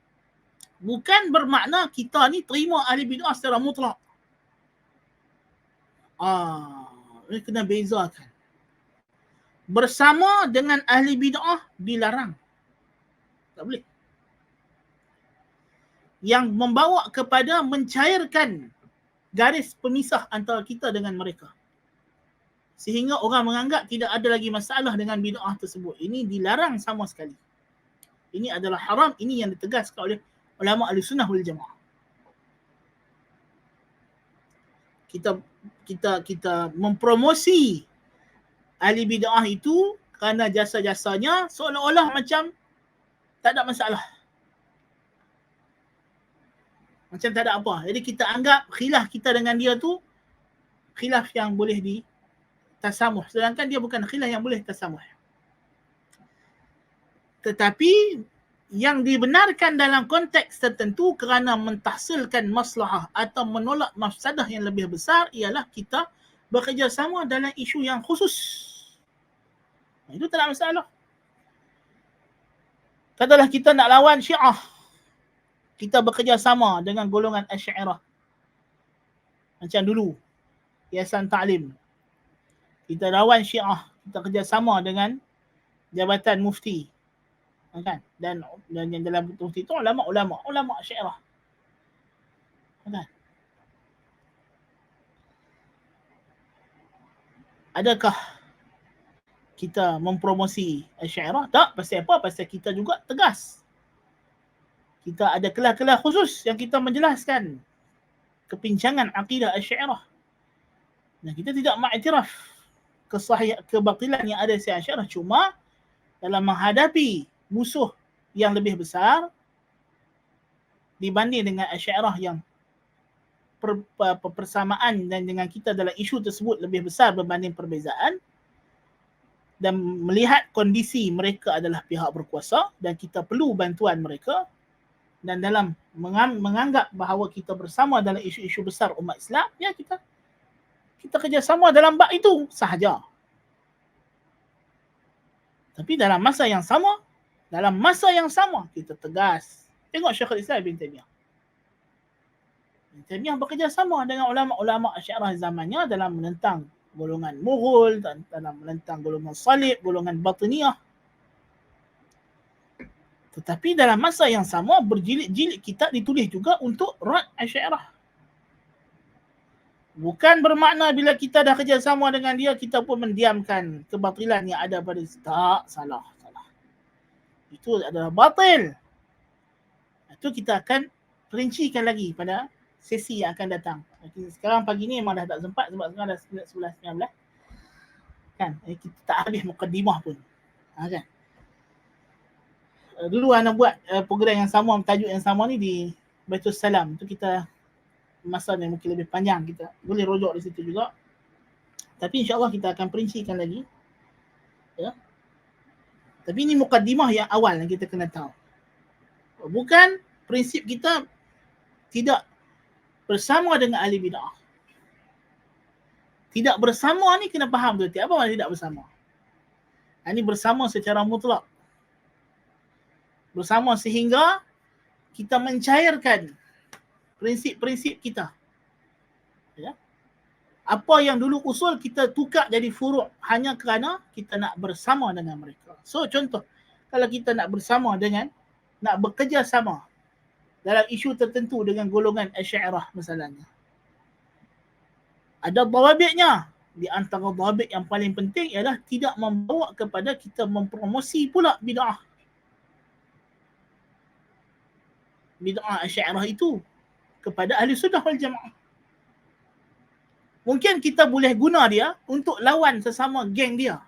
Bukan bermakna kita ni terima ahli bid'ah secara mutlak. Ini kena bezakan. Bersama dengan ahli bid'ah dilarang. Tak boleh. Yang membawa kepada mencairkan garis pemisah antara kita dengan mereka. Sehingga orang menganggap tidak ada lagi masalah dengan bid'ah tersebut. Ini dilarang sama sekali. Ini adalah haram, ini yang ditegaskan oleh ulama Ahlussunnah wal Jamaah. Kita mempromosi ahli bid'ah itu kerana jasa-jasanya seolah-olah macam tak ada masalah. Macam tak ada apa. Jadi kita anggap khilaf kita dengan dia tu khilaf yang boleh ditasamuh. Sedangkan dia bukan khilaf yang boleh tasamuh. Tetapi yang dibenarkan dalam konteks tertentu kerana mentahsilkan maslahah atau menolak mafsadah yang lebih besar ialah kita bekerjasama dalam isu yang khusus. Itu tak ada masalah. Katalah kita nak lawan Syiah. Kita bekerjasama dengan golongan Asy'ariyah. Macam dulu. Yayasan Ta'lim. Kita lawan Syiah. Kita kerjasama dengan Jabatan Mufti. Kan? Dan yang dalam mufti itu ulama Asy'ariyah. Kan? Adakah kita mempromosi Asy'ariyah? Tak, pasal apa? Pasal kita juga tegas. Kita ada kelas-kelas khusus yang kita menjelaskan kepincangan akidah Asy'ariyah. Dan kita tidak mengiktiraf kebatilan yang ada di Asy'ariyah, cuma dalam menghadapi musuh yang lebih besar dibanding dengan Asy'ariyah yang persamaan dan dengan kita dalam isu tersebut lebih besar berbanding perbezaan, dan melihat kondisi mereka adalah pihak berkuasa dan kita perlu bantuan mereka, dan dalam menganggap bahawa kita bersama dalam isu-isu besar umat Islam, ya kita kerjasama dalam bab itu sahaja. Tapi dalam masa yang sama kita tegas. Tengok Syekhul Islam Ibn Taymiyah. Ibn Taymiyah bekerjasama dengan ulama-ulama Asy'ariyah zamannya dalam menentang golongan Mughul, dalam menentang golongan Salib, golongan Batiniyah. Tetapi dalam masa yang sama berjilid-jilid kitab ditulis juga untuk rad Asy'ariyah. Bukan bermakna bila kita dah kerjasama dengan dia kita pun mendiamkan kebatilan yang ada pada tak, salah. Itu adalah batil. Itu kita akan perincikan lagi pada sesi yang akan datang. Sekarang pagi ni memang dah tak sempat sebab sekarang dah 11.19. Kan? Kita tak habis mukaddimah pun. Kan? Dulu anak buat program yang sama, tajuk yang sama ni di Baitul Salam. Itu kita masa yang mungkin lebih panjang, kita boleh rujuk di situ juga. Tapi insya-Allah kita akan perincikan lagi. Ya. Tapi ini mukaddimah yang awal yang kita kena tahu. Bukan prinsip kita tidak bersama dengan ahli bid'ah. Tidak bersama ni kena faham betul. Apa maksud tidak bersama? Ini bersama secara mutlak. Bersama sehingga kita mencairkan prinsip-prinsip kita. Ya. Apa yang dulu usul kita tukar jadi furu' hanya kerana kita nak bersama dengan mereka. So contoh, kalau kita nak bersama dengan nak bekerja sama dalam isu tertentu dengan golongan Asy'ariyah misalnya. Ada dawabitnya. Di antara dawabit yang paling penting ialah tidak membawa kepada kita mempromosi pula bid'ah. Bid'ah Asy'ariyah itu kepada ahli sunnah wal jamaah. Mungkin kita boleh guna dia untuk lawan sesama geng dia.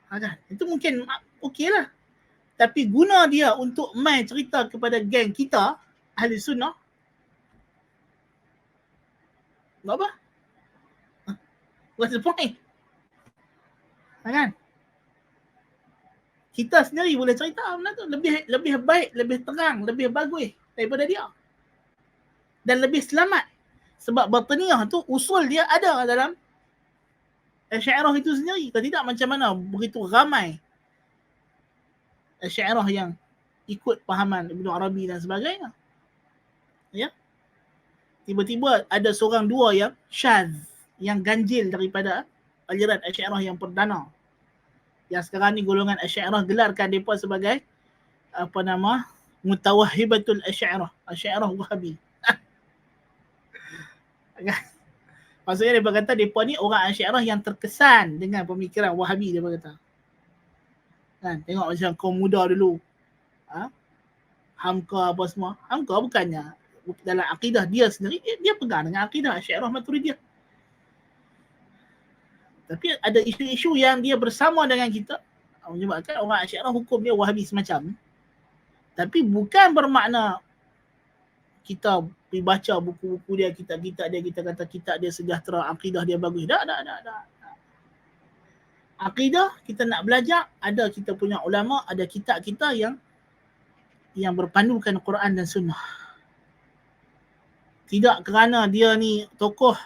Kan? Itu mungkin okey lah. Tapi guna dia untuk main cerita kepada geng kita, ahli sunnah, buat apa? What's the point? Kan? Kita sendiri boleh cerita benda tu lebih baik, lebih terang, lebih bagus daripada dia. Dan lebih selamat. Sebab batiniyah tu usul dia ada dalam Asy'ariyah itu sendiri. Kalau tidak macam mana begitu ramai Asy'ariyah yang ikut pahaman Ibnu Arabi dan sebagainya. Ya. Tiba-tiba ada seorang dua yang syadz, yang ganjil daripada aliran Asy'ariyah yang perdana. Yang sekarang ni golongan Asy'ariyah gelarkan mereka sebagai mutawahhibatul Asy'ariyah, Asy'ariyah Wahabi. Maksudnya dia kata mereka ni orang Asy'ariyah yang terkesan dengan pemikiran Wahabi, dia kata. Kan, tengok macam kaum muda dulu. Hamka apa semua. Hamka bukannya dalam akidah dia sendiri, dia pegang dengan akidah Asy'ariyah Maturidiyah. Tapi ada isu-isu yang dia bersama dengan kita, menyebabkan orang Asy'ariyah hukum dia Wahabi semacam. Tapi bukan bermakna kita pergi baca buku-buku dia, kitab-kitab dia, kita kata kitab dia sejahtera, akidah dia bagus. Tak. Akidah kita nak belajar, ada kita punya ulama, ada kitab kita yang berpandukan Quran dan Sunnah. Tidak kerana dia ni tokoh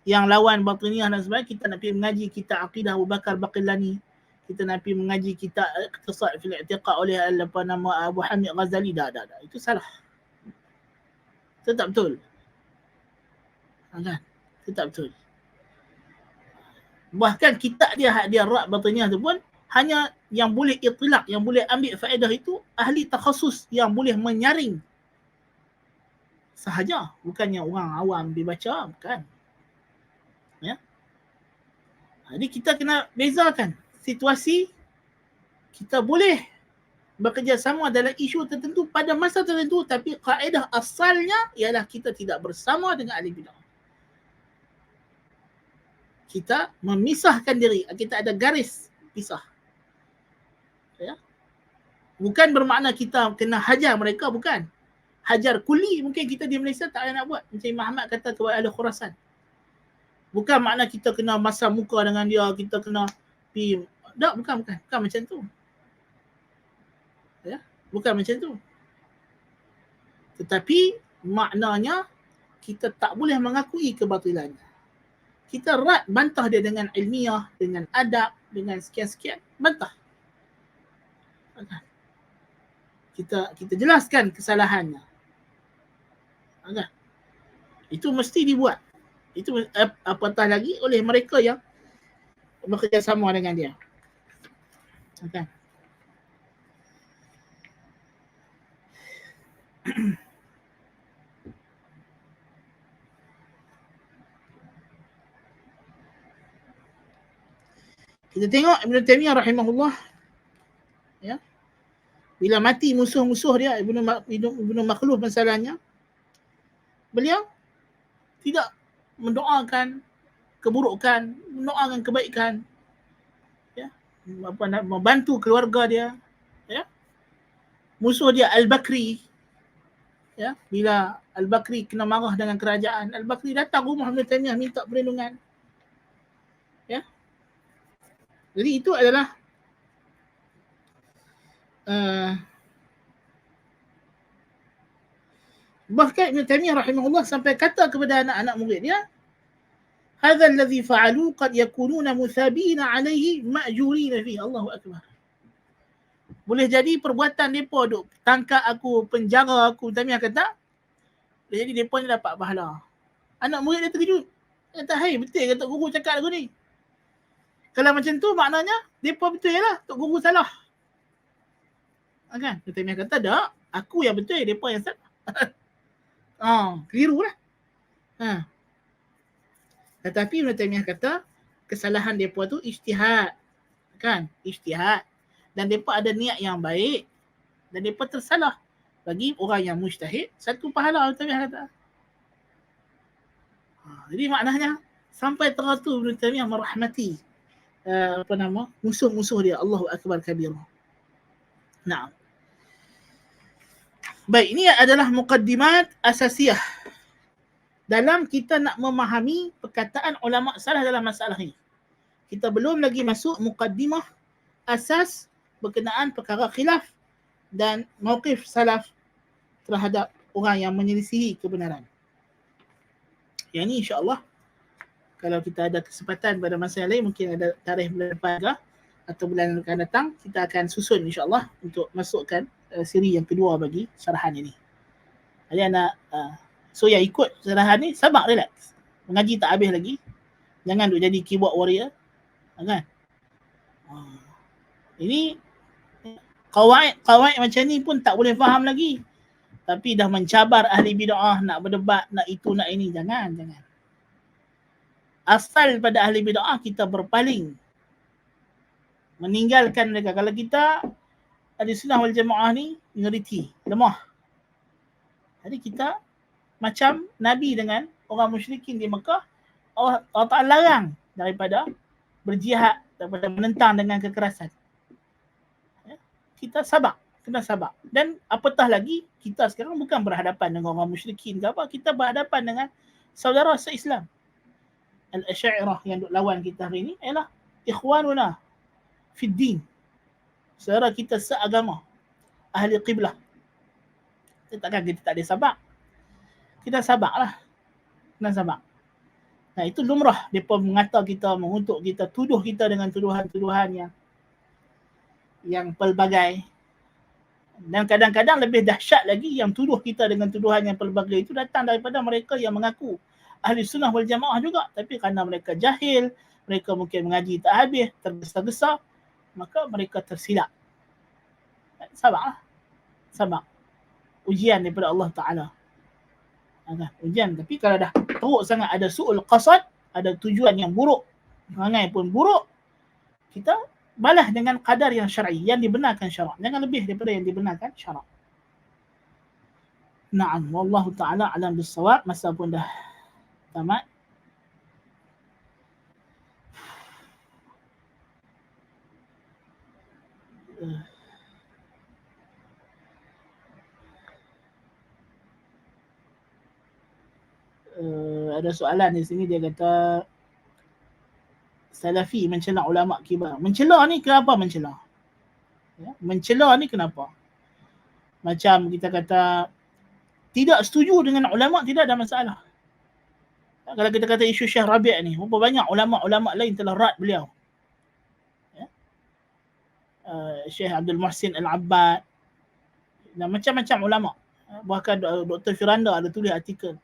yang lawan batiniyah dan sebagainya, kita nak pergi mengaji kitab akidah Abu Bakar Baqillani, kita nak pergi mengaji kitab Iqtisad fil I'tiqad oleh Abu Hamid Ghazali. Tak. Itu salah. Itu tak betul. Kan? Itu tak betul. Bahkan kitab dia Rad Batiniyah tu pun hanya yang boleh itilaq, yang boleh ambil faedah itu ahli takhasus yang boleh menyaring sahaja, bukannya orang awam dibaca, bukan. Ya. Jadi kita kena bezakan situasi. Kita boleh bekerjasama dalam isu tertentu pada masa tertentu, tapi kaedah asalnya ialah kita tidak bersama dengan ahli bid'ah. Kita memisahkan diri, kita ada garis pisah. Ya. Bukan bermakna kita kena hajar mereka, bukan. Hajar kuli mungkin kita di Malaysia tak ada nak buat. Macam Imam Ahmad kata kepada ahli Khurasan. Bukan makna kita kena masam muka dengan dia, kita kena pergi. Tak, bukan macam tu. Ya, bukan macam tu. Tetapi maknanya kita tak boleh mengakui kebatilannya. Kita bantah dia dengan ilmiah, dengan adab, dengan sekian-sekian, bantah. Kita jelaskan kesalahannya. Itu mesti dibuat. Itu apatah lagi oleh mereka yang bekerjasama dengan dia. Okay. Kita tengok Ibn Taymiyah rahimahullah, ya, bila mati musuh-musuh dia, Ibn Makhluf masalahnya, beliau tidak mendoakan keburukan, mendoakan kebaikan, ya, membantu keluarga dia, ya. Musuh dia Al-Bakri, ya, bila Al-Bakri kena marah dengan kerajaan, Al-Bakri datang rumah Ibn Taymiyah minta perlindungan, ya. Jadi itu adalah bahkan Ibn Taymiyah rahimahullah sampai kata kepada anak-anak muridnya, hadha alladhi fa'alu qad yakununa muthabina alaihi ma'jurina fihi. Allahu akbar. Boleh jadi perbuatan mereka duk tangkap aku, penjara aku, Taymiyah kata, boleh jadi mereka ni dapat pahala. Anak murid dia terkejut. Dia kata, hai, betul ke Tok Guru cakap aku ni? Kalau macam tu maknanya mereka betul lah, Tok Guru salah. Kan? Ibn Taymiyah kata, tak, aku yang betul, mereka yang salah. Keliru lah. Tetapi Ibn Taymiyah kata, kesalahan mereka tu ijtihad. Kan? Ijtihad. Dan mereka ada niat yang baik. Dan mereka tersalah. Bagi orang yang mujtahid, satu pahala Ibn Taymiyah kata. Jadi maknanya, sampai teratur Ibn Taymiyah merahmati musuh-musuh dia. Allahu Akbar kabir. Nah. Baik, ini adalah muqaddimat asasiyah dalam kita nak memahami perkataan ulama salaf dalam masalah ini. Kita belum lagi masuk muqaddimah asas berkenaan perkara khilaf dan mauqif salaf terhadap orang yang menyelisihi kebenaran. Yang ini insya-Allah kalau kita ada kesempatan pada masa yang lain, mungkin ada tarikh bulan depan ke atau bulan akan datang, kita akan susun insya-Allah untuk masukkan siri yang kedua bagi syarahan ini. Jadi anak so yang ikut syarahan ni sabar, relax. Mengaji tak habis lagi. Jangan duk jadi keyboard warrior. Kan? Ini kawaid macam ni pun tak boleh faham lagi. Tapi dah mencabar ahli bid'ah, nak berdebat, nak itu, nak ini. Jangan. Asal pada ahli bid'ah kita berpaling. Meninggalkan mereka. Kalau kita ahli sunnah wal jamaah ni minoriti, lemah. Jadi kita macam Nabi dengan orang musyrikin di Mekah, Allah Ta'ala larang daripada berjihad, daripada menentang dengan kekerasan. Kita sabar, kena sabar. Dan apatah lagi, kita sekarang bukan berhadapan dengan orang musyrikin ke apa, kita berhadapan dengan saudara se-Islam. Al-Asy'ariyah yang duk lawan kita hari ini ialah ikhwanuna fid din. Saudara kita seagama, ahli qiblah. Takkan kita tak ada sabar. Kita sabarlah. Kena sabar. Nah, itu lumrah mereka mengata kita, mengutuk kita, tuduh kita dengan tuduhan-tuduhan yang pelbagai. Dan kadang-kadang lebih dahsyat lagi, yang tuduh kita dengan tuduhan yang pelbagai itu datang daripada mereka yang mengaku ahli sunnah wal jamaah juga, tapi kerana mereka jahil, mereka mungkin mengaji tak habis, tergesa-gesa, maka mereka tersilap. Sabarlah. Sabar. Ujian daripada Allah Ta'ala. Ujian. Tapi kalau dah teruk sangat, ada su'ul qasad, ada tujuan yang buruk, perangai pun buruk, kita balas dengan qadar yang syar'i, yang dibenarkan syarak. Jangan lebih daripada yang dibenarkan syarak. Na'am. Wallahu ta'ala alam bisawab. Masa pun dah tamat. Ada soalan di sini, dia kata Salafi mencela ulama kibar. Mencela ni kenapa mencela? Ya, mencela ni kenapa? Macam kita kata tidak setuju dengan ulama, tidak ada masalah. Kalau kita kata isu Syekh Rabi' ni, berapa banyak ulama-ulama lain telah rad beliau. Ya? Syekh Abdul Muhsin Al-Abbad dan macam-macam ulama. Bahkan Dr. Firanda ada tulis artikel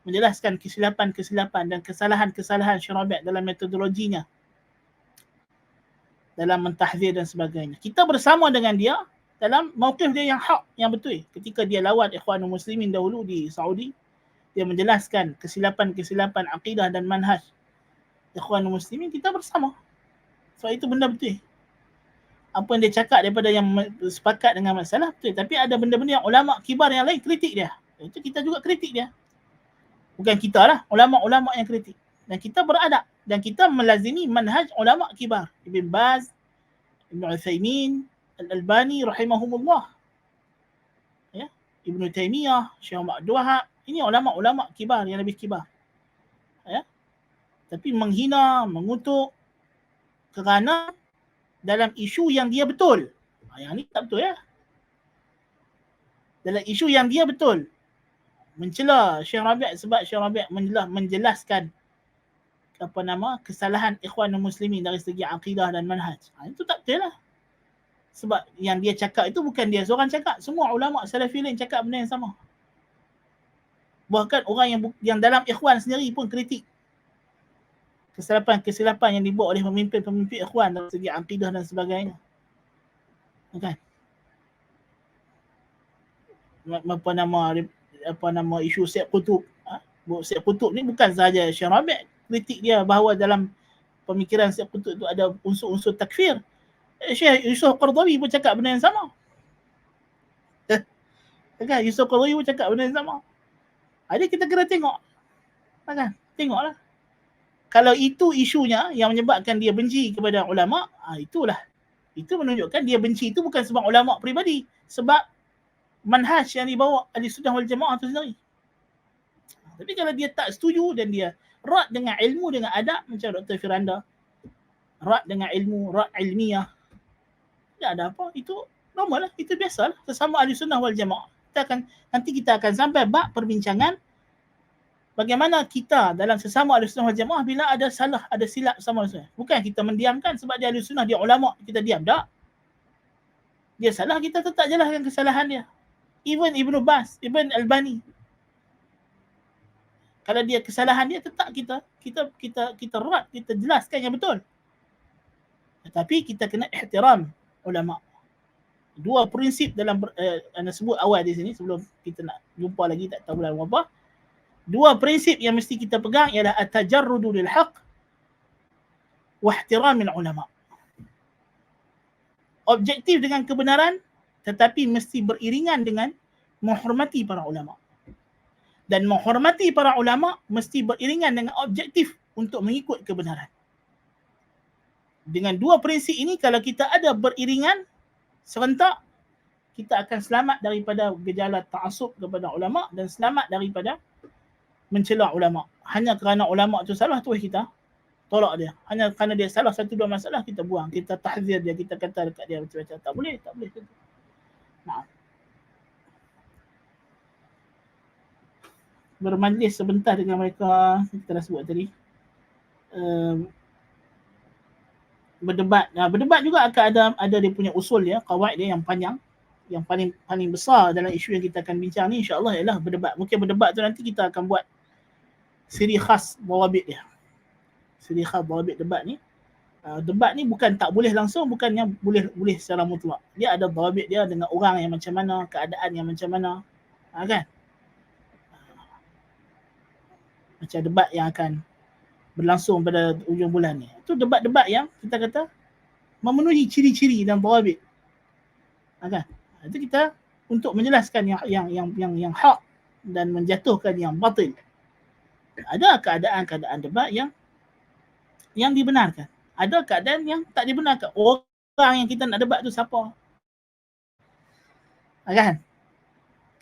menjelaskan kesilapan-kesilapan dan kesalahan-kesalahan Syekh Rabi' dalam metodologinya, dalam mentahzir dan sebagainya. Kita bersama dengan dia dalam mauqif dia yang hak, yang betul. Ketika dia lawan Ikhwanul Muslimin dahulu di Saudi, dia menjelaskan kesilapan-kesilapan akidah dan manhaj Ikhwanul Muslimin, kita bersama. So itu benda betul. Apa yang dia cakap daripada yang sepakat dengan masalah betul. Tapi ada benda-benda yang ulama kibar yang lain kritik dia. Itu kita juga kritik dia. Bukan kita lah, ulama-ulama yang kritik. Dan kita beradab. Dan kita melazimi manhaj ulama kibar. Ibn Baz, Ibn Uthaymin, Al-Albani rahimahumullah. Ya, Ibn Taymiyah, Syekh Muhammad Abdul Wahab. Ini ulama-ulama kibar yang lebih kibar. Ya. Tapi menghina, mengutuk kerana dalam isu yang dia betul. Yang ni tak betul ya. Dalam isu yang dia betul. Mencela Syekh Rabi' sebab Syekh Rabi' menjelaskan kesalahan Ikhwanul Muslimin dari segi akidah dan manhaj. Itu tak betul lah. Sebab yang dia cakap itu bukan dia seorang cakap. Semua ulama salafi lain cakap benda yang sama. Bahkan orang yang dalam Ikhwan sendiri pun kritik kesilapan-kesilapan yang dibuat oleh pemimpin-pemimpin Ikhwan dari segi akidah dan sebagainya. Okay. apa nama isu Syed Qutb. Syed Qutb ni bukan sahaja Syekh Rabi' kritik dia bahawa dalam pemikiran Syekh Qutb itu ada unsur-unsur takfir. Syekh Yusuf Qaradawi pun cakap benda yang sama. Kan Yusuf Qaradawi pun cakap benda yang sama. Jadi kita kena tengok. Kan? Tengoklah. Kalau itu isunya yang menyebabkan dia benci kepada ulama, itulah. Itu menunjukkan dia benci itu bukan sebab ulama peribadi, sebab manhaj yang dibawa Ahlussunnah wal Jamaah itu sendiri. Tapi kalau dia tak setuju dan dia rat dengan ilmu, dengan adab macam Dr. Firanda, rat dengan ilmu, rat ilmiah, tak ada apa, itu normal lah, itu biasalah sesama Ahlussunnah wal Jamaah. Nanti kita akan sampai bab perbincangan bagaimana kita dalam sesama Ahlussunnah wal Jamaah bila ada salah, ada silap sama Ahlussunnah. Bukan kita mendiamkan sebab dia Ahlussunnah, dia ulama, kita diam. Tak. Dia salah, kita tetap jelaskan kesalahan dia. Even Ibn Baz, Ibn Albani. Kalau dia kesalahan dia, tetap kita rat, kita jelaskan yang betul. Tetapi kita kena ihtiram ulama. Dua prinsip dalam anda sebut awal di sini sebelum kita nak jumpa lagi tak tahu dalam apa. Dua prinsip yang mesti kita pegang ialah at-tajarrudu lil haqq wa ihtiramil ulama. Objektif dengan kebenaran tetapi mesti beriringan dengan menghormati para ulama. Dan menghormati para ulama mesti beriringan dengan objektif untuk mengikut kebenaran. Dengan dua prinsip ini, kalau kita ada beriringan serentak, kita akan selamat daripada gejala ta'assub kepada ulama dan selamat daripada mencela ulama. Hanya kerana ulama itu salah, terus kita tolak dia. Hanya kerana dia salah satu dua masalah, kita buang. Kita tahzir dia, kita kata dekat dia macam-macam. Tak boleh. Nah. Bermajlis sebentar dengan mereka, kita dah sebut tadi. Berdebat. Berdebat juga akan ada dia punya usul dia, qawaid dia yang panjang. Yang paling besar dalam isu yang kita akan bincang ni insya-Allah ialah berdebat. Mungkin berdebat tu nanti kita akan buat siri khas dawabit dia. Siri khas dawabit debat ni. Debat ni bukan tak boleh langsung, bukannya boleh secara mutlak. Dia ada dawabit dia dengan orang yang macam mana, keadaan yang macam mana. Kan? Macam debat yang akan berlangsung pada hujung bulan ni. Itu debat-debat yang kita kata memenuhi ciri-ciri dan dawabit. Kan? Itu kita untuk menjelaskan yang hak dan menjatuhkan yang batil. Ada keadaan-keadaan debat yang dibenarkan. Ada keadaan yang tak dibenarkan. Orang yang kita nak debat tu siapa? Kan?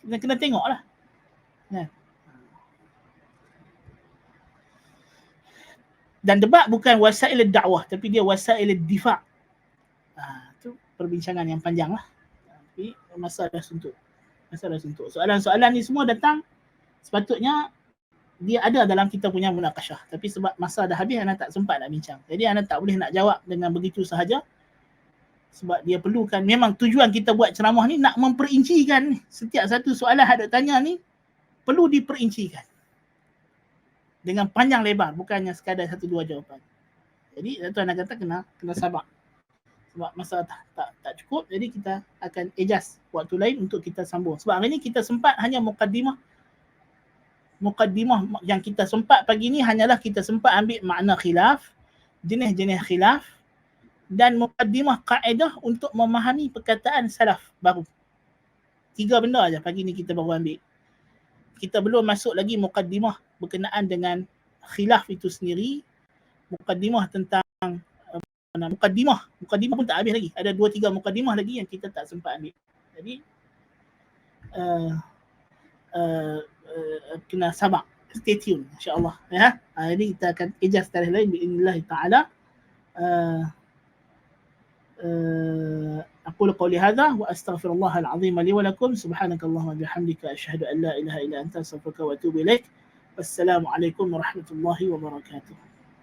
Kita kena tengoklah. Kan? Dan debat bukan wasail dakwah, tapi dia wasail difa'. Itu perbincangan yang panjang lah. Tapi masa dah suntuk. Soalan-soalan ni semua datang sepatutnya dia ada dalam kita punya munaqashah. Tapi sebab masa dah habis, anda tak sempat nak bincang. Jadi anda tak boleh nak jawab dengan begitu sahaja. Sebab dia perlukan, memang tujuan kita buat ceramah ni nak memperincikan setiap satu soalan hadap tanya ni perlu diperincikan. Dengan panjang lebar, bukannya sekadar satu dua jawapan. Jadi tuan anda kata kena sabar. Sebab masa tak cukup, jadi kita akan adjust waktu lain untuk kita sambung. Sebab hari ni kita sempat hanya mukaddimah yang kita sempat pagi ni hanyalah kita sempat ambil makna khilaf, jenis-jenis khilaf dan mukaddimah kaedah untuk memahami perkataan salaf baru. 3 benda aja pagi ni kita baru ambil. Kita belum masuk lagi mukaddimah berkenaan dengan khilaf itu sendiri. Mukaddimah tentang mukaddimah pun tak habis lagi. Ada 2-3 mukaddimah lagi yang kita tak sempat ambil. Jadi kena sabar. Stay tune insya-Allah ya. Ini kita akan adjust tarikh lain باذنillah taala. أقول قولي هذا وأستغفر الله العظيم لي ولكم. سبحانك اللهم وبحمدك أشهد أن لا إله إلا أنت أستغفرك وأتوب إليك. والسلام عليكم ورحمة الله وبركاته.